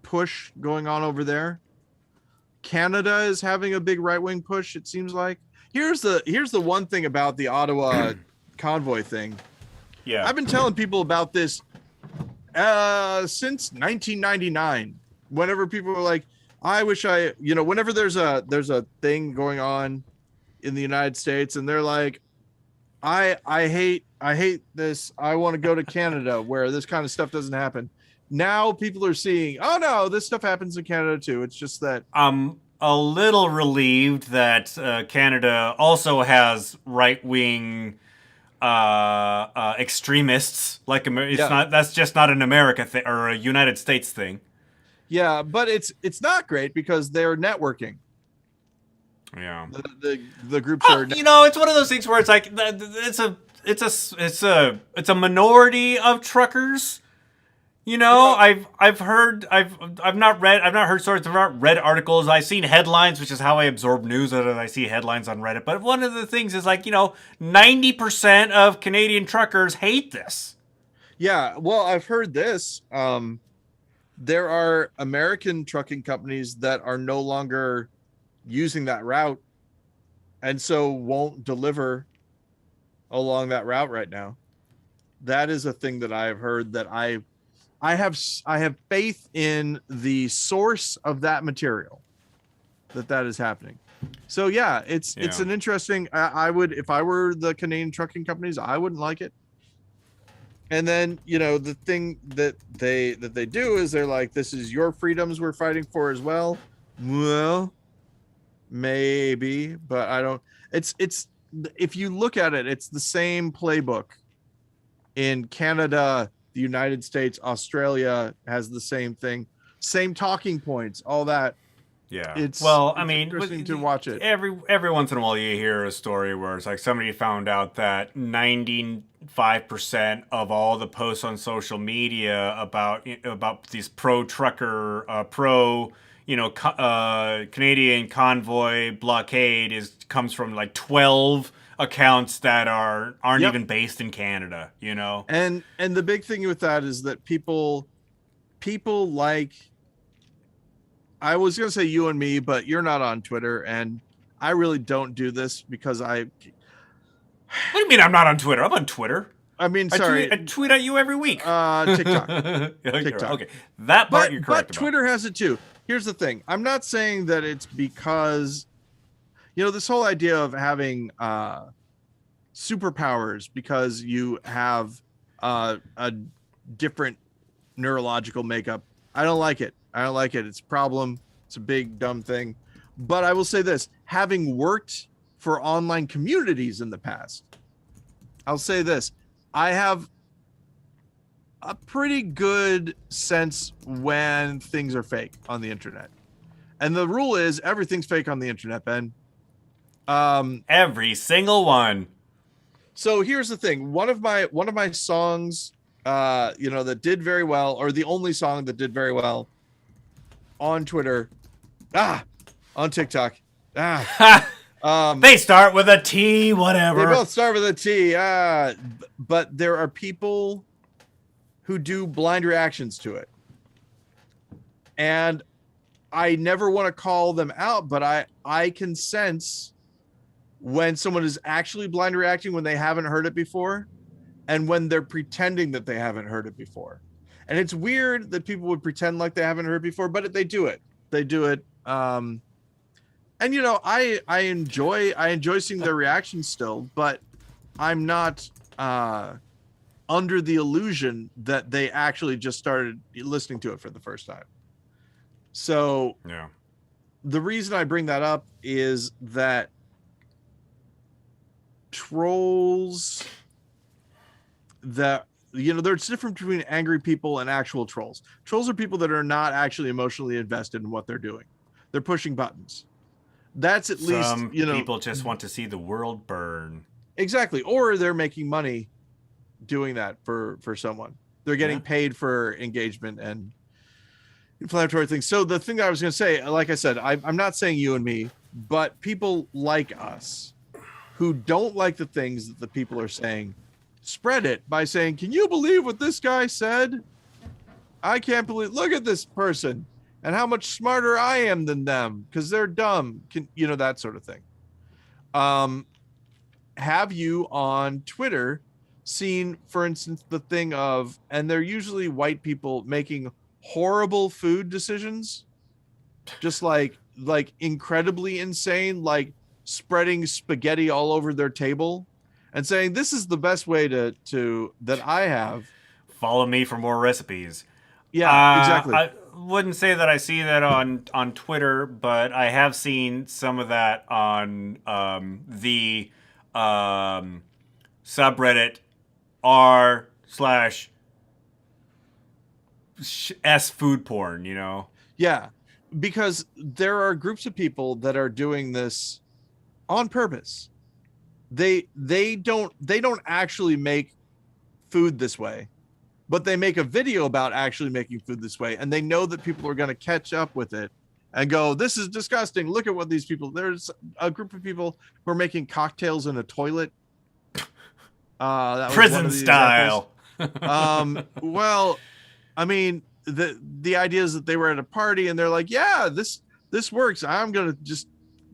Speaker 1: push going on over there. Canada is having a big right-wing push, it seems like. Here's the one thing about the Ottawa convoy thing.
Speaker 2: Yeah.
Speaker 1: I've been telling people about this since 1999. Whenever people are like, I wish whenever there's a thing going on in the United States and they're like, I hate this. I want to go to Canada where this kind of stuff doesn't happen. Now people are seeing, oh no, this stuff happens in Canada too. It's just that
Speaker 2: I'm a little relieved that Canada also has right-wing extremists. Like that's just not an America thing or a United States thing.
Speaker 1: Yeah, but it's not great because they're networking.
Speaker 2: Yeah,
Speaker 1: the groups are.
Speaker 2: It's one of those things where it's like it's a minority of truckers. I've not heard stories, I've not read articles. I've seen headlines, which is how I absorb news. That I see headlines on Reddit. But one of the things is 90% of Canadian truckers hate this.
Speaker 1: Yeah, well, I've heard this. There are American trucking companies that are no longer using that route, and so won't deliver along that route right now. That is a thing that I have heard that I have faith in the source of that material that is happening. So yeah, it's an interesting. I would, if I were the Canadian trucking companies, I wouldn't like it. And then the thing that they do is they're like, this is your freedoms we're fighting for as well. Well, maybe, but I don't. It's if you look at it, it's the same playbook in Canada. The United States, Australia has the same thing, same talking points, all that.
Speaker 2: Yeah.
Speaker 1: It's interesting to watch it.
Speaker 2: Every once in a while you hear a story where it's like somebody found out that 95% of all the posts on social media about these pro trucker, Canadian convoy blockade comes from 12 accounts that aren't even based in Canada,
Speaker 1: And the big thing with that is that people like, I was going to say you and me, but you're not on Twitter, and I really don't do this because
Speaker 2: What do you mean I'm not on Twitter? I'm on Twitter.
Speaker 1: I mean, sorry.
Speaker 2: I tweet at you every week.
Speaker 1: TikTok.
Speaker 2: Okay. That part you're correct
Speaker 1: about. But Twitter has it too. Here's the thing. I'm not saying that it's because this whole idea of having superpowers because you have a different neurological makeup. I don't like it. It's a problem. It's a big, dumb thing. But I will say this, having worked for online communities in the past, I'll say this, I have a pretty good sense when things are fake on the internet. And the rule is everything's fake on the internet, Ben.
Speaker 2: Every single one.
Speaker 1: So here's the thing. One of my songs, that did very well, or the only song that did very well on Twitter, on TikTok,
Speaker 2: they start with a T, whatever.
Speaker 1: They both start with a T. But there are people who do blind reactions to it, and I never want to call them out, but I can sense when someone is actually blind reacting when they haven't heard it before, and when they're pretending that they haven't heard it before. And it's weird that people would pretend like they haven't heard before, but they do it. And I enjoy seeing their reactions still, but I'm not under the illusion that they actually just started listening to it for the first time. So
Speaker 2: yeah,
Speaker 1: the reason I bring that up is that trolls, that there's a difference between angry people and actual trolls. Trolls are people that are not actually emotionally invested in what they're doing. They're pushing buttons. That's at least
Speaker 2: people just want to see the world burn.
Speaker 1: Exactly. Or they're making money doing that for someone. They're getting paid for engagement and inflammatory things. So the thing that I was going to say, like I said, I'm not saying you and me, but people like us who don't like the things that the people are saying spread it by saying, "Can you believe what this guy said? I can't believe. Look at this person and how much smarter I am than them because they're dumb." That sort of thing. Have you on Twitter seen, for instance, the thing of, and they're usually white people making horrible food decisions, just like incredibly insane, like spreading spaghetti all over their table and saying, "This is the best way to that I have."
Speaker 2: Follow me for more recipes.
Speaker 1: Yeah, exactly.
Speaker 2: I wouldn't say that I see that on Twitter, but I have seen some of that on the subreddit r/s food porn.
Speaker 1: Yeah, because there are groups of people that are doing this on purpose. They don't actually make food this way, but they make a video about actually making food this way, and they know that people are going to catch up with it and go, "This is disgusting. Look at what these people." There's a group of people who are making cocktails in a toilet. That was
Speaker 2: prison style.
Speaker 1: Well, I mean, the idea is that they were at a party and they're like, "Yeah, this works. I'm gonna just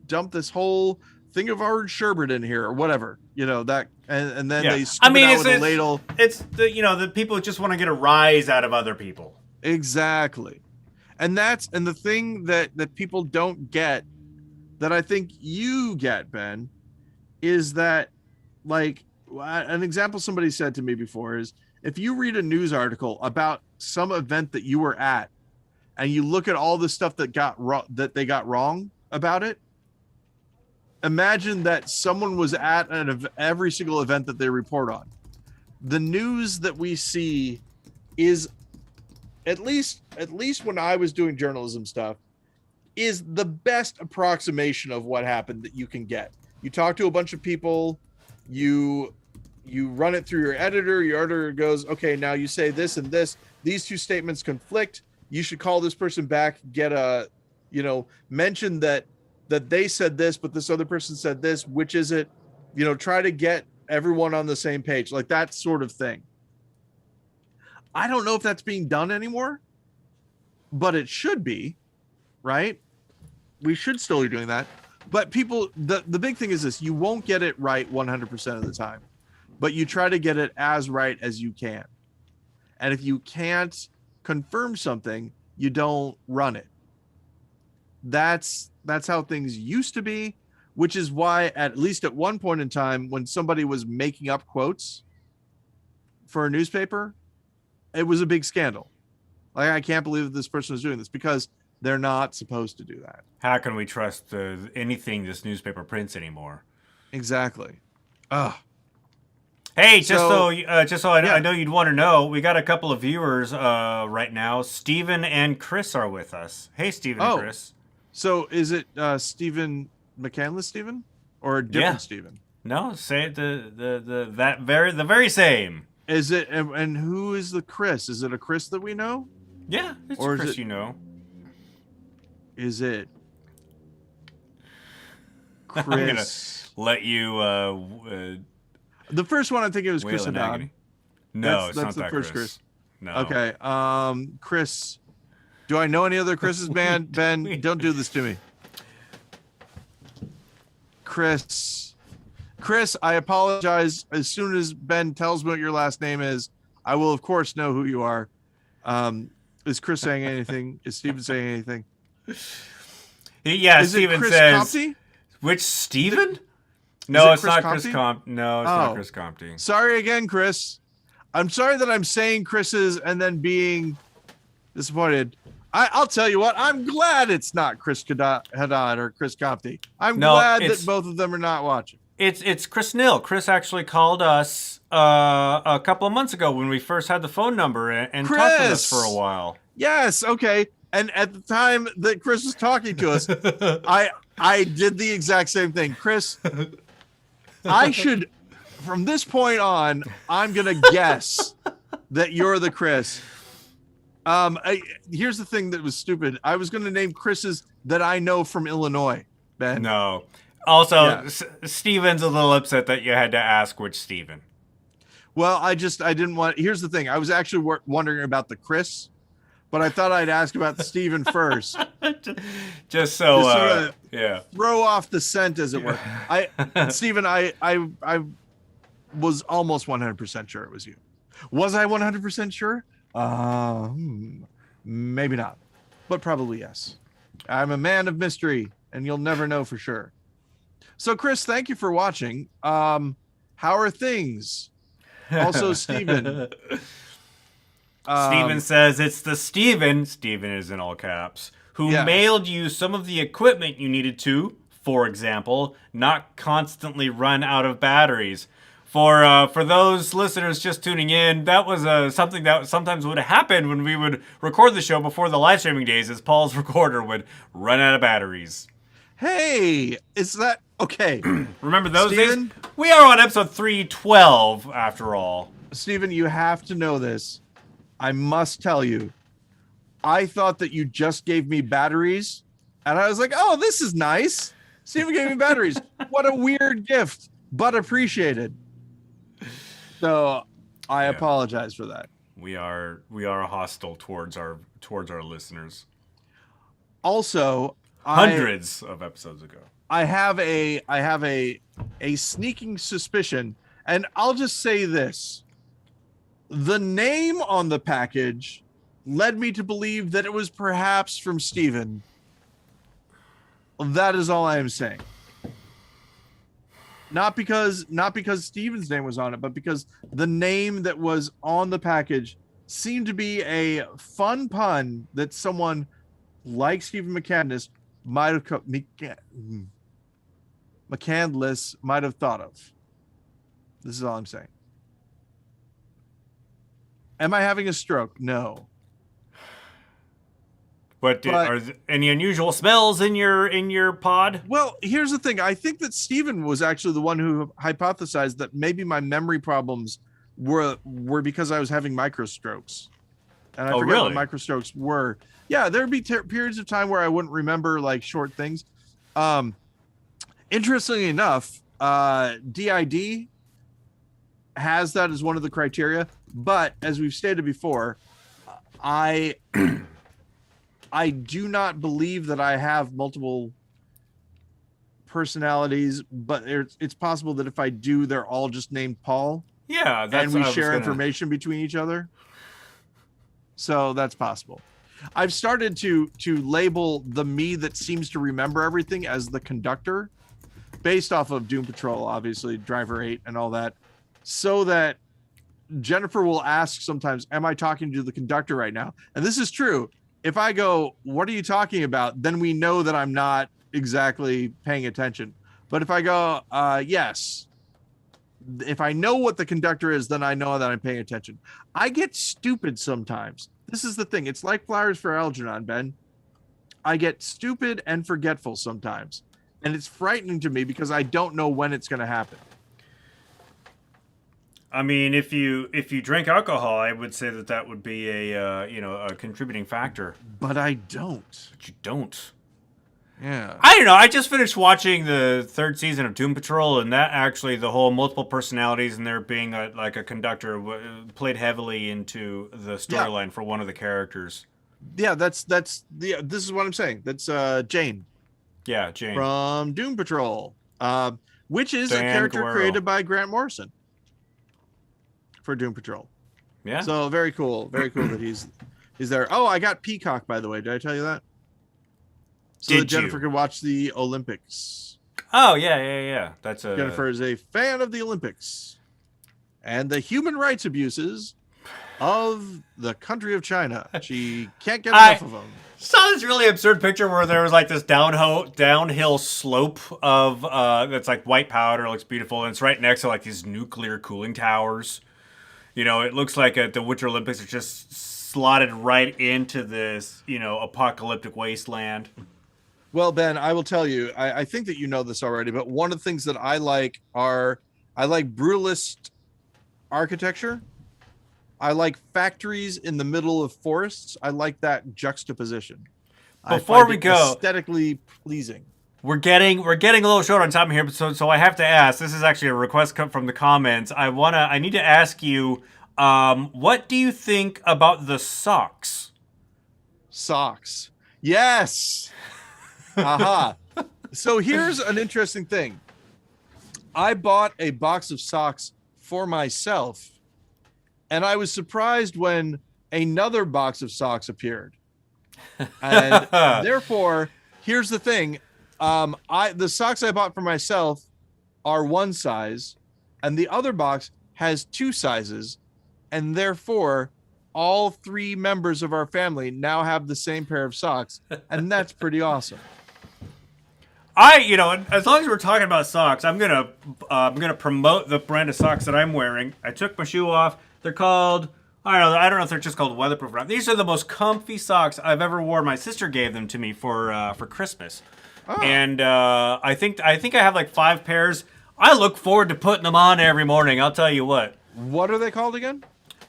Speaker 1: dump this whole thing of orange sherbet in here or whatever." That, and then they scoop it out with a ladle.
Speaker 2: It's the people just want to get a rise out of other people.
Speaker 1: Exactly. And the thing that people don't get, that I think you get, Ben, is that, like, an example somebody said to me before is, if you read a news article about some event that you were at and you look at all the stuff that they got wrong about it, imagine that someone was at every single event that they report on. The news that we see is, at least when I was doing journalism stuff, is the best approximation of what happened that you can get. You talk to a bunch of people, you run it through your editor goes, "Okay, now you say this and this, these two statements conflict, you should call this person back, get a, mention that they said this, but this other person said this, which is it?" Try to get everyone on the same page, like that sort of thing. I don't know if that's being done anymore, but it should be, right? We should still be doing that. But people, the big thing is this: you won't get it right 100% of the time, but you try to get it as right as you can. And if you can't confirm something, you don't run it. That's how things used to be, which is why, at least at one point in time, when somebody was making up quotes for a newspaper, it was a big scandal. Like, I can't believe that this person is doing this, because they're not supposed to do that.
Speaker 2: How can we trust anything this newspaper prints anymore?
Speaker 1: Exactly. Ugh.
Speaker 2: Hey, I know you'd want to know, we got a couple of viewers right now. Steven and Chris are with us. Hey, Steven and Chris.
Speaker 1: So is it Stephen McCandless Stephen, or a different Stephen?
Speaker 2: No, say the very same.
Speaker 1: Is it, and who is the Chris? Is it a Chris that we know?
Speaker 2: Yeah, it's or Chris,
Speaker 1: Is it Chris?
Speaker 2: I'm gonna let you.
Speaker 1: The first one I think it was Chris Haddad.
Speaker 2: No,
Speaker 1: that's the first Chris.
Speaker 2: No.
Speaker 1: Okay. Chris. Do I know any other Chris's, man? Ben, don't do this to me. Chris, I apologize. As soon as Ben tells me what your last name is, I will of course know who you are. Is Chris saying anything? Is Steven saying anything?
Speaker 2: Yeah,
Speaker 1: is
Speaker 2: Steven
Speaker 1: Chris
Speaker 2: says.
Speaker 1: Compty?
Speaker 2: Which Steven? No, it's not Chris
Speaker 1: Compty.
Speaker 2: No, it's not Chris Compty.
Speaker 1: Sorry again, Chris. I'm sorry that I'm saying Chris's and then being disappointed. I'll tell you what, I'm glad it's not Chris Haddad or Chris Compty. I'm glad that both of them are not watching.
Speaker 2: It's Chris Nill. Chris actually called us a couple of months ago when we first had the phone number and talked to us for a while.
Speaker 1: Yes, okay. And at the time that Chris was talking to us, I did the exact same thing. Chris, I should, from this point on, I'm going to guess that you're the Chris. Here's the thing that was stupid. I was going to name Chris's that I know from Illinois, Ben.
Speaker 2: No. Also, Steven's a little upset that you had to ask which Steven.
Speaker 1: Well, I didn't want. Here's the thing. I was actually wondering about the Chris, but I thought I'd ask about the Steven first.
Speaker 2: Just so,
Speaker 1: to sort of
Speaker 2: yeah.
Speaker 1: throw off the scent, as it were. Steven, I was almost 100% sure it was you. Was I 100% sure? Maybe not, but probably yes. I'm a man of mystery, and you'll never know for sure. So, Chris, thank you for watching. How are things? Also, Steven.
Speaker 2: Steven says it's the Steven is in all caps, who
Speaker 1: Yes.
Speaker 2: mailed you some of the equipment you needed to, for example, not constantly run out of batteries. For those listeners just tuning in, that was something that sometimes would happen when we would record the show before the live streaming days, as Paul's recorder would run out of batteries.
Speaker 1: Hey, is that okay?
Speaker 2: Remember those
Speaker 1: Steven?
Speaker 2: days? We are on episode 312, after all.
Speaker 1: Steven, you have to know this. I must tell you, I thought that you just gave me batteries, and I was like, oh, this is nice. Steven gave me batteries. What a weird gift, but appreciated. So I apologize for that.
Speaker 2: We are hostile towards our listeners.
Speaker 1: Also,
Speaker 2: Hundreds of episodes ago.
Speaker 1: I have a sneaking suspicion, and I'll just say this. The name on the package led me to believe that it was perhaps from Steven. That is all I am saying. Not because Steven's name was on it, but because the name that was on the package seemed to be a fun pun that someone like Stephen McCandless might have thought of. This is all I'm saying. Am I having a stroke? No.
Speaker 2: But are there any unusual smells in your pod?
Speaker 1: Well, here's the thing. I think that Steven was actually the one who hypothesized that maybe my memory problems were because I was having microstrokes. And I forget what microstrokes were. Yeah, there'd be periods of time where I wouldn't remember like short things. Interestingly enough, DID has that as one of the criteria, but as we've stated before, I do not believe that I have multiple personalities, but it's possible that if I do, they're all just named Paul.
Speaker 2: Yeah,
Speaker 1: and we share information between each other. So that's possible. I've started to label the me that seems to remember everything as the conductor, based off of Doom Patrol, obviously, Driver 8 and all that, so that Jennifer will ask sometimes, am I talking to the conductor right now? And this is true. If I go, what are you talking about? Then we know that I'm not exactly paying attention. But if I go, yes, if I know what the conductor is, then I know that I'm paying attention. I get stupid sometimes. This is the thing. It's like Flyers for Algernon, Ben. I get stupid and forgetful sometimes. And it's frightening to me because I don't know when it's going to happen.
Speaker 2: I mean, if you drink alcohol, I would say that would be a contributing factor.
Speaker 1: But I don't.
Speaker 2: But you don't.
Speaker 1: Yeah.
Speaker 2: I don't know. I just finished watching the 3rd season of Doom Patrol, and that actually, the whole multiple personalities and there being a conductor played heavily into the storyline for one of the characters.
Speaker 1: Yeah, this is what I'm saying. That's Jane.
Speaker 2: Yeah, Jane
Speaker 1: from Doom Patrol, which is
Speaker 2: Dan
Speaker 1: a character
Speaker 2: Guerrero.
Speaker 1: created by Grant Morrison for Doom Patrol.
Speaker 2: Yeah.
Speaker 1: So very cool that he's there. Oh, I got Peacock, by the way. Did I tell you that? So that Jennifer could watch the Olympics.
Speaker 2: Oh yeah. That's
Speaker 1: Jennifer is a fan of the Olympics and the human rights abuses of the country of China. She can't get enough of them.
Speaker 2: Saw this really absurd picture where there was like this downhill slope of that's like white powder, looks beautiful, and it's right next to like these nuclear cooling towers. You know, it looks like the Winter Olympics are just slotted right into this, apocalyptic wasteland.
Speaker 1: Well, Ben, I will tell you, I think that you know this already, but one of the things that I like brutalist architecture. I like factories in the middle of forests. I like that juxtaposition.
Speaker 2: Before we go,
Speaker 1: aesthetically pleasing.
Speaker 2: we're getting a little short on time here, so I have to ask. This is actually a request from the comments. I need to ask you, what do you think about the socks?
Speaker 1: Socks. Yes. Aha. So here's an interesting thing. I bought a box of socks for myself, and I was surprised when another box of socks appeared. And therefore, here's the thing. The socks I bought for myself are one size, and the other box has two sizes, and therefore all three members of our family now have the same pair of socks, and that's pretty awesome.
Speaker 2: As long as we're talking about socks, I'm gonna promote the brand of socks that I'm wearing. I took my shoe off. They're called, I don't know if they're just called weatherproof or not. These are the most comfy socks I've ever worn. My sister gave them to me for Christmas. Oh. And I think I have like 5 pairs. I look forward to putting them on every morning. I'll tell you what.
Speaker 1: What are they called again?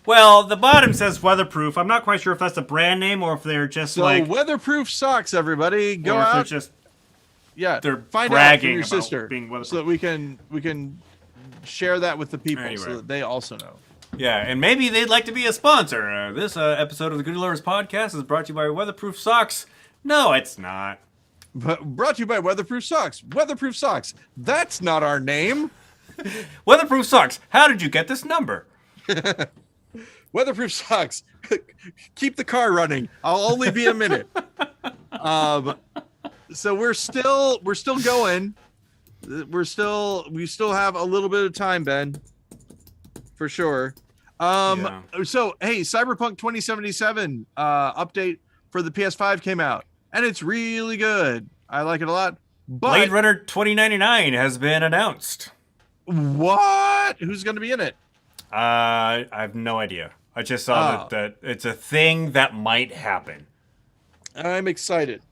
Speaker 2: Well, the bottom says weatherproof. I'm not quite sure if that's a brand name or if they're just
Speaker 1: weatherproof socks. Everybody, go out. They're find out from your sister being weatherproof, so that we can share that with the people, so that they also know.
Speaker 2: Yeah, and maybe they'd like to be a sponsor. This episode of the GudeLaurance podcast is brought to you by Weatherproof Socks. No, it's not.
Speaker 1: But brought to you by Weatherproof Socks. Weatherproof Socks. That's not our name.
Speaker 2: Weatherproof Socks. How did you get this number?
Speaker 1: Weatherproof Socks. Keep the car running. I'll only be a minute. So we're still going. We still have a little bit of time, Ben. For sure. So hey, Cyberpunk 2077 update for the PS5 came out, and it's really good. I like it a lot. But
Speaker 2: Blade Runner 2099 has been announced.
Speaker 1: What? Who's going to be in it?
Speaker 2: I have no idea. I just saw that it's a thing that might happen.
Speaker 1: I'm excited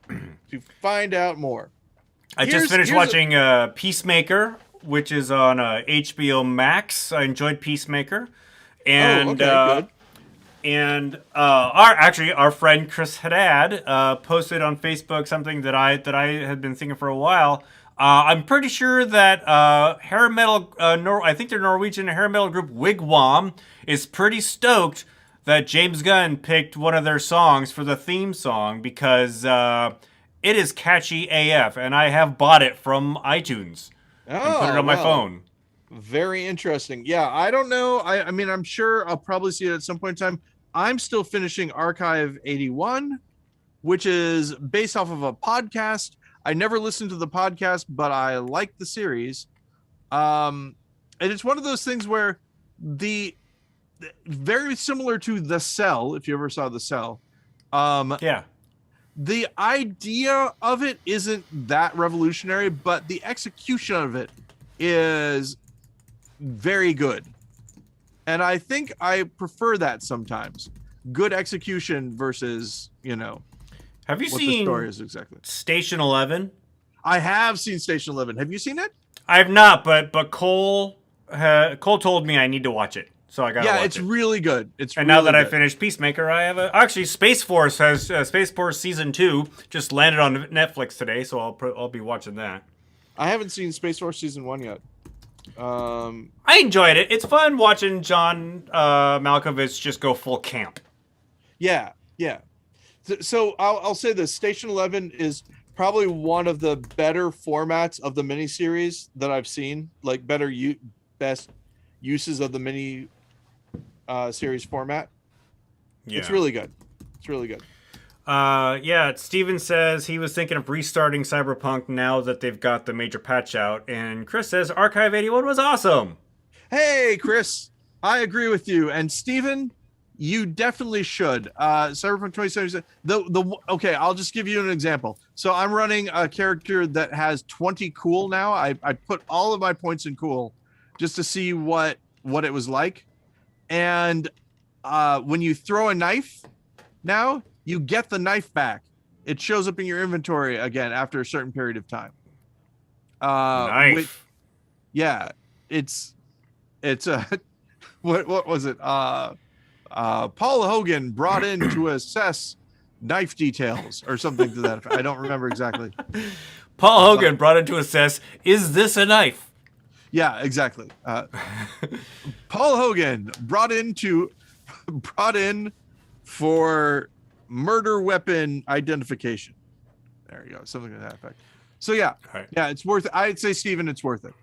Speaker 1: to find out more.
Speaker 2: I just finished watching Peacemaker, which is on HBO Max. I enjoyed Peacemaker, and
Speaker 1: good.
Speaker 2: And our friend Chris Haddad posted on Facebook something that I had been thinking for a while. I'm pretty sure that hair metal, I think they're Norwegian hair metal group Wigwam is pretty stoked that James Gunn picked one of their songs for the theme song because it is catchy AF, and I have bought it from iTunes and put it on my phone.
Speaker 1: Very interesting. Yeah, I don't know. I mean, I'm sure I'll probably see it at some point in time. I'm still finishing Archive 81, which is based off of a podcast. I never listened to the podcast, but I like the series. And it's one of those things where very similar to The Cell, if you ever saw The Cell. The idea of it isn't that revolutionary, but the execution of it is very good. And I think I prefer that sometimes. Good execution versus,
Speaker 2: have you
Speaker 1: what
Speaker 2: seen
Speaker 1: the story is exactly.
Speaker 2: Station 11?
Speaker 1: I have seen Station 11. Have you seen it?
Speaker 2: I have not, but Cole told me I need to watch it. So I got to watch it.
Speaker 1: Yeah, it's really good.
Speaker 2: Now that I finished Peacemaker, I have actually Space Force has Space Force season 2 just landed on Netflix today, so I'll be watching that.
Speaker 1: I haven't seen Space Force season 1 yet.
Speaker 2: I enjoyed it. It's fun watching John Malkovich just go full camp.
Speaker 1: Yeah. So I'll say this: Station 11 is probably one of the better formats of the miniseries that I've seen. Like best uses of the mini series format. Yeah. It's really good.
Speaker 2: Steven says he was thinking of restarting Cyberpunk now that they've got the major patch out. And Chris says Archive 81 was awesome.
Speaker 1: Hey, Chris, I agree with you. And Steven, you definitely should. Cyberpunk 2077. Okay, I'll just give you an example. So I'm running a character that has 20 cool now. I put all of my points in cool just to see what it was like. And when you throw a knife now, you get the knife back. It shows up in your inventory again after a certain period of time.
Speaker 2: Knife.
Speaker 1: It's a what was it? Paul Hogan brought in to assess knife details or something to that effect. I don't remember exactly.
Speaker 2: Paul Hogan brought in to assess, is this a knife?
Speaker 1: Yeah, exactly. Paul Hogan brought in for murder weapon identification. There you go, something to that effect. So yeah, yeah, it's worth it. I'd say, Steven, it's worth it.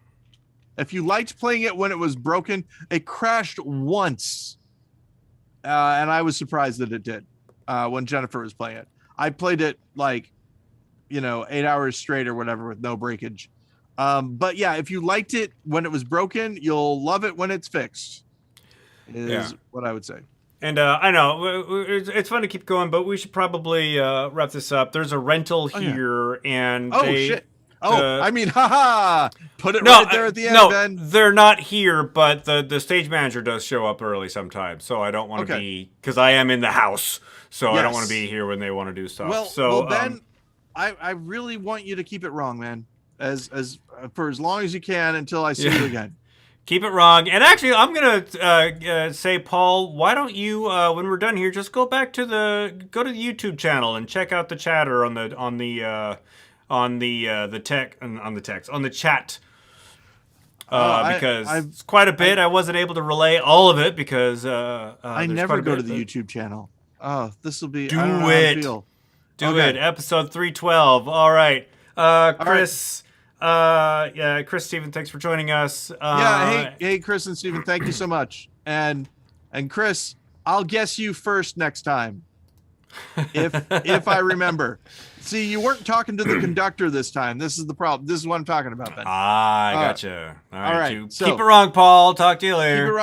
Speaker 1: If you liked playing it when it was broken, it crashed once, and I was surprised that it did when Jennifer was playing it. I played it like, 8 hours straight or whatever with no breakage. But yeah, if you liked it when it was broken, you'll love it when it's fixed. Is what I would say.
Speaker 2: And I know it's fun to keep going, but we should probably wrap this up. There's a rental here, and
Speaker 1: shit. I mean, haha! Put it right there at the end, Ben.
Speaker 2: They're not here, but the stage manager does show up early sometimes, so I don't want to be, because I am in the house, so I don't want to be here when they want to do stuff.
Speaker 1: Well, Ben, I really want you to keep it wrong, man, as for as long as you can until I see you again.
Speaker 2: Keep it wrong. And actually, I'm gonna say, Paul, why don't you, when we're done here, just go to the YouTube channel and check out the chatter on the chat. Because it's quite a bit. I wasn't able to relay all of it because
Speaker 1: I never go to the YouTube channel. Oh, this will be.
Speaker 2: Do it. Episode 312. All right, Chris. Chris, Steven, thanks for joining us.
Speaker 1: Hey, Chris and Steven, thank you so much. And Chris, I'll guess you first next time, if I remember. See, you weren't talking to the conductor this time. This is the problem. This is what I'm talking about, Ben.
Speaker 2: I gotcha. All right.
Speaker 1: So,
Speaker 2: keep it wrong, Paul. Talk to you later.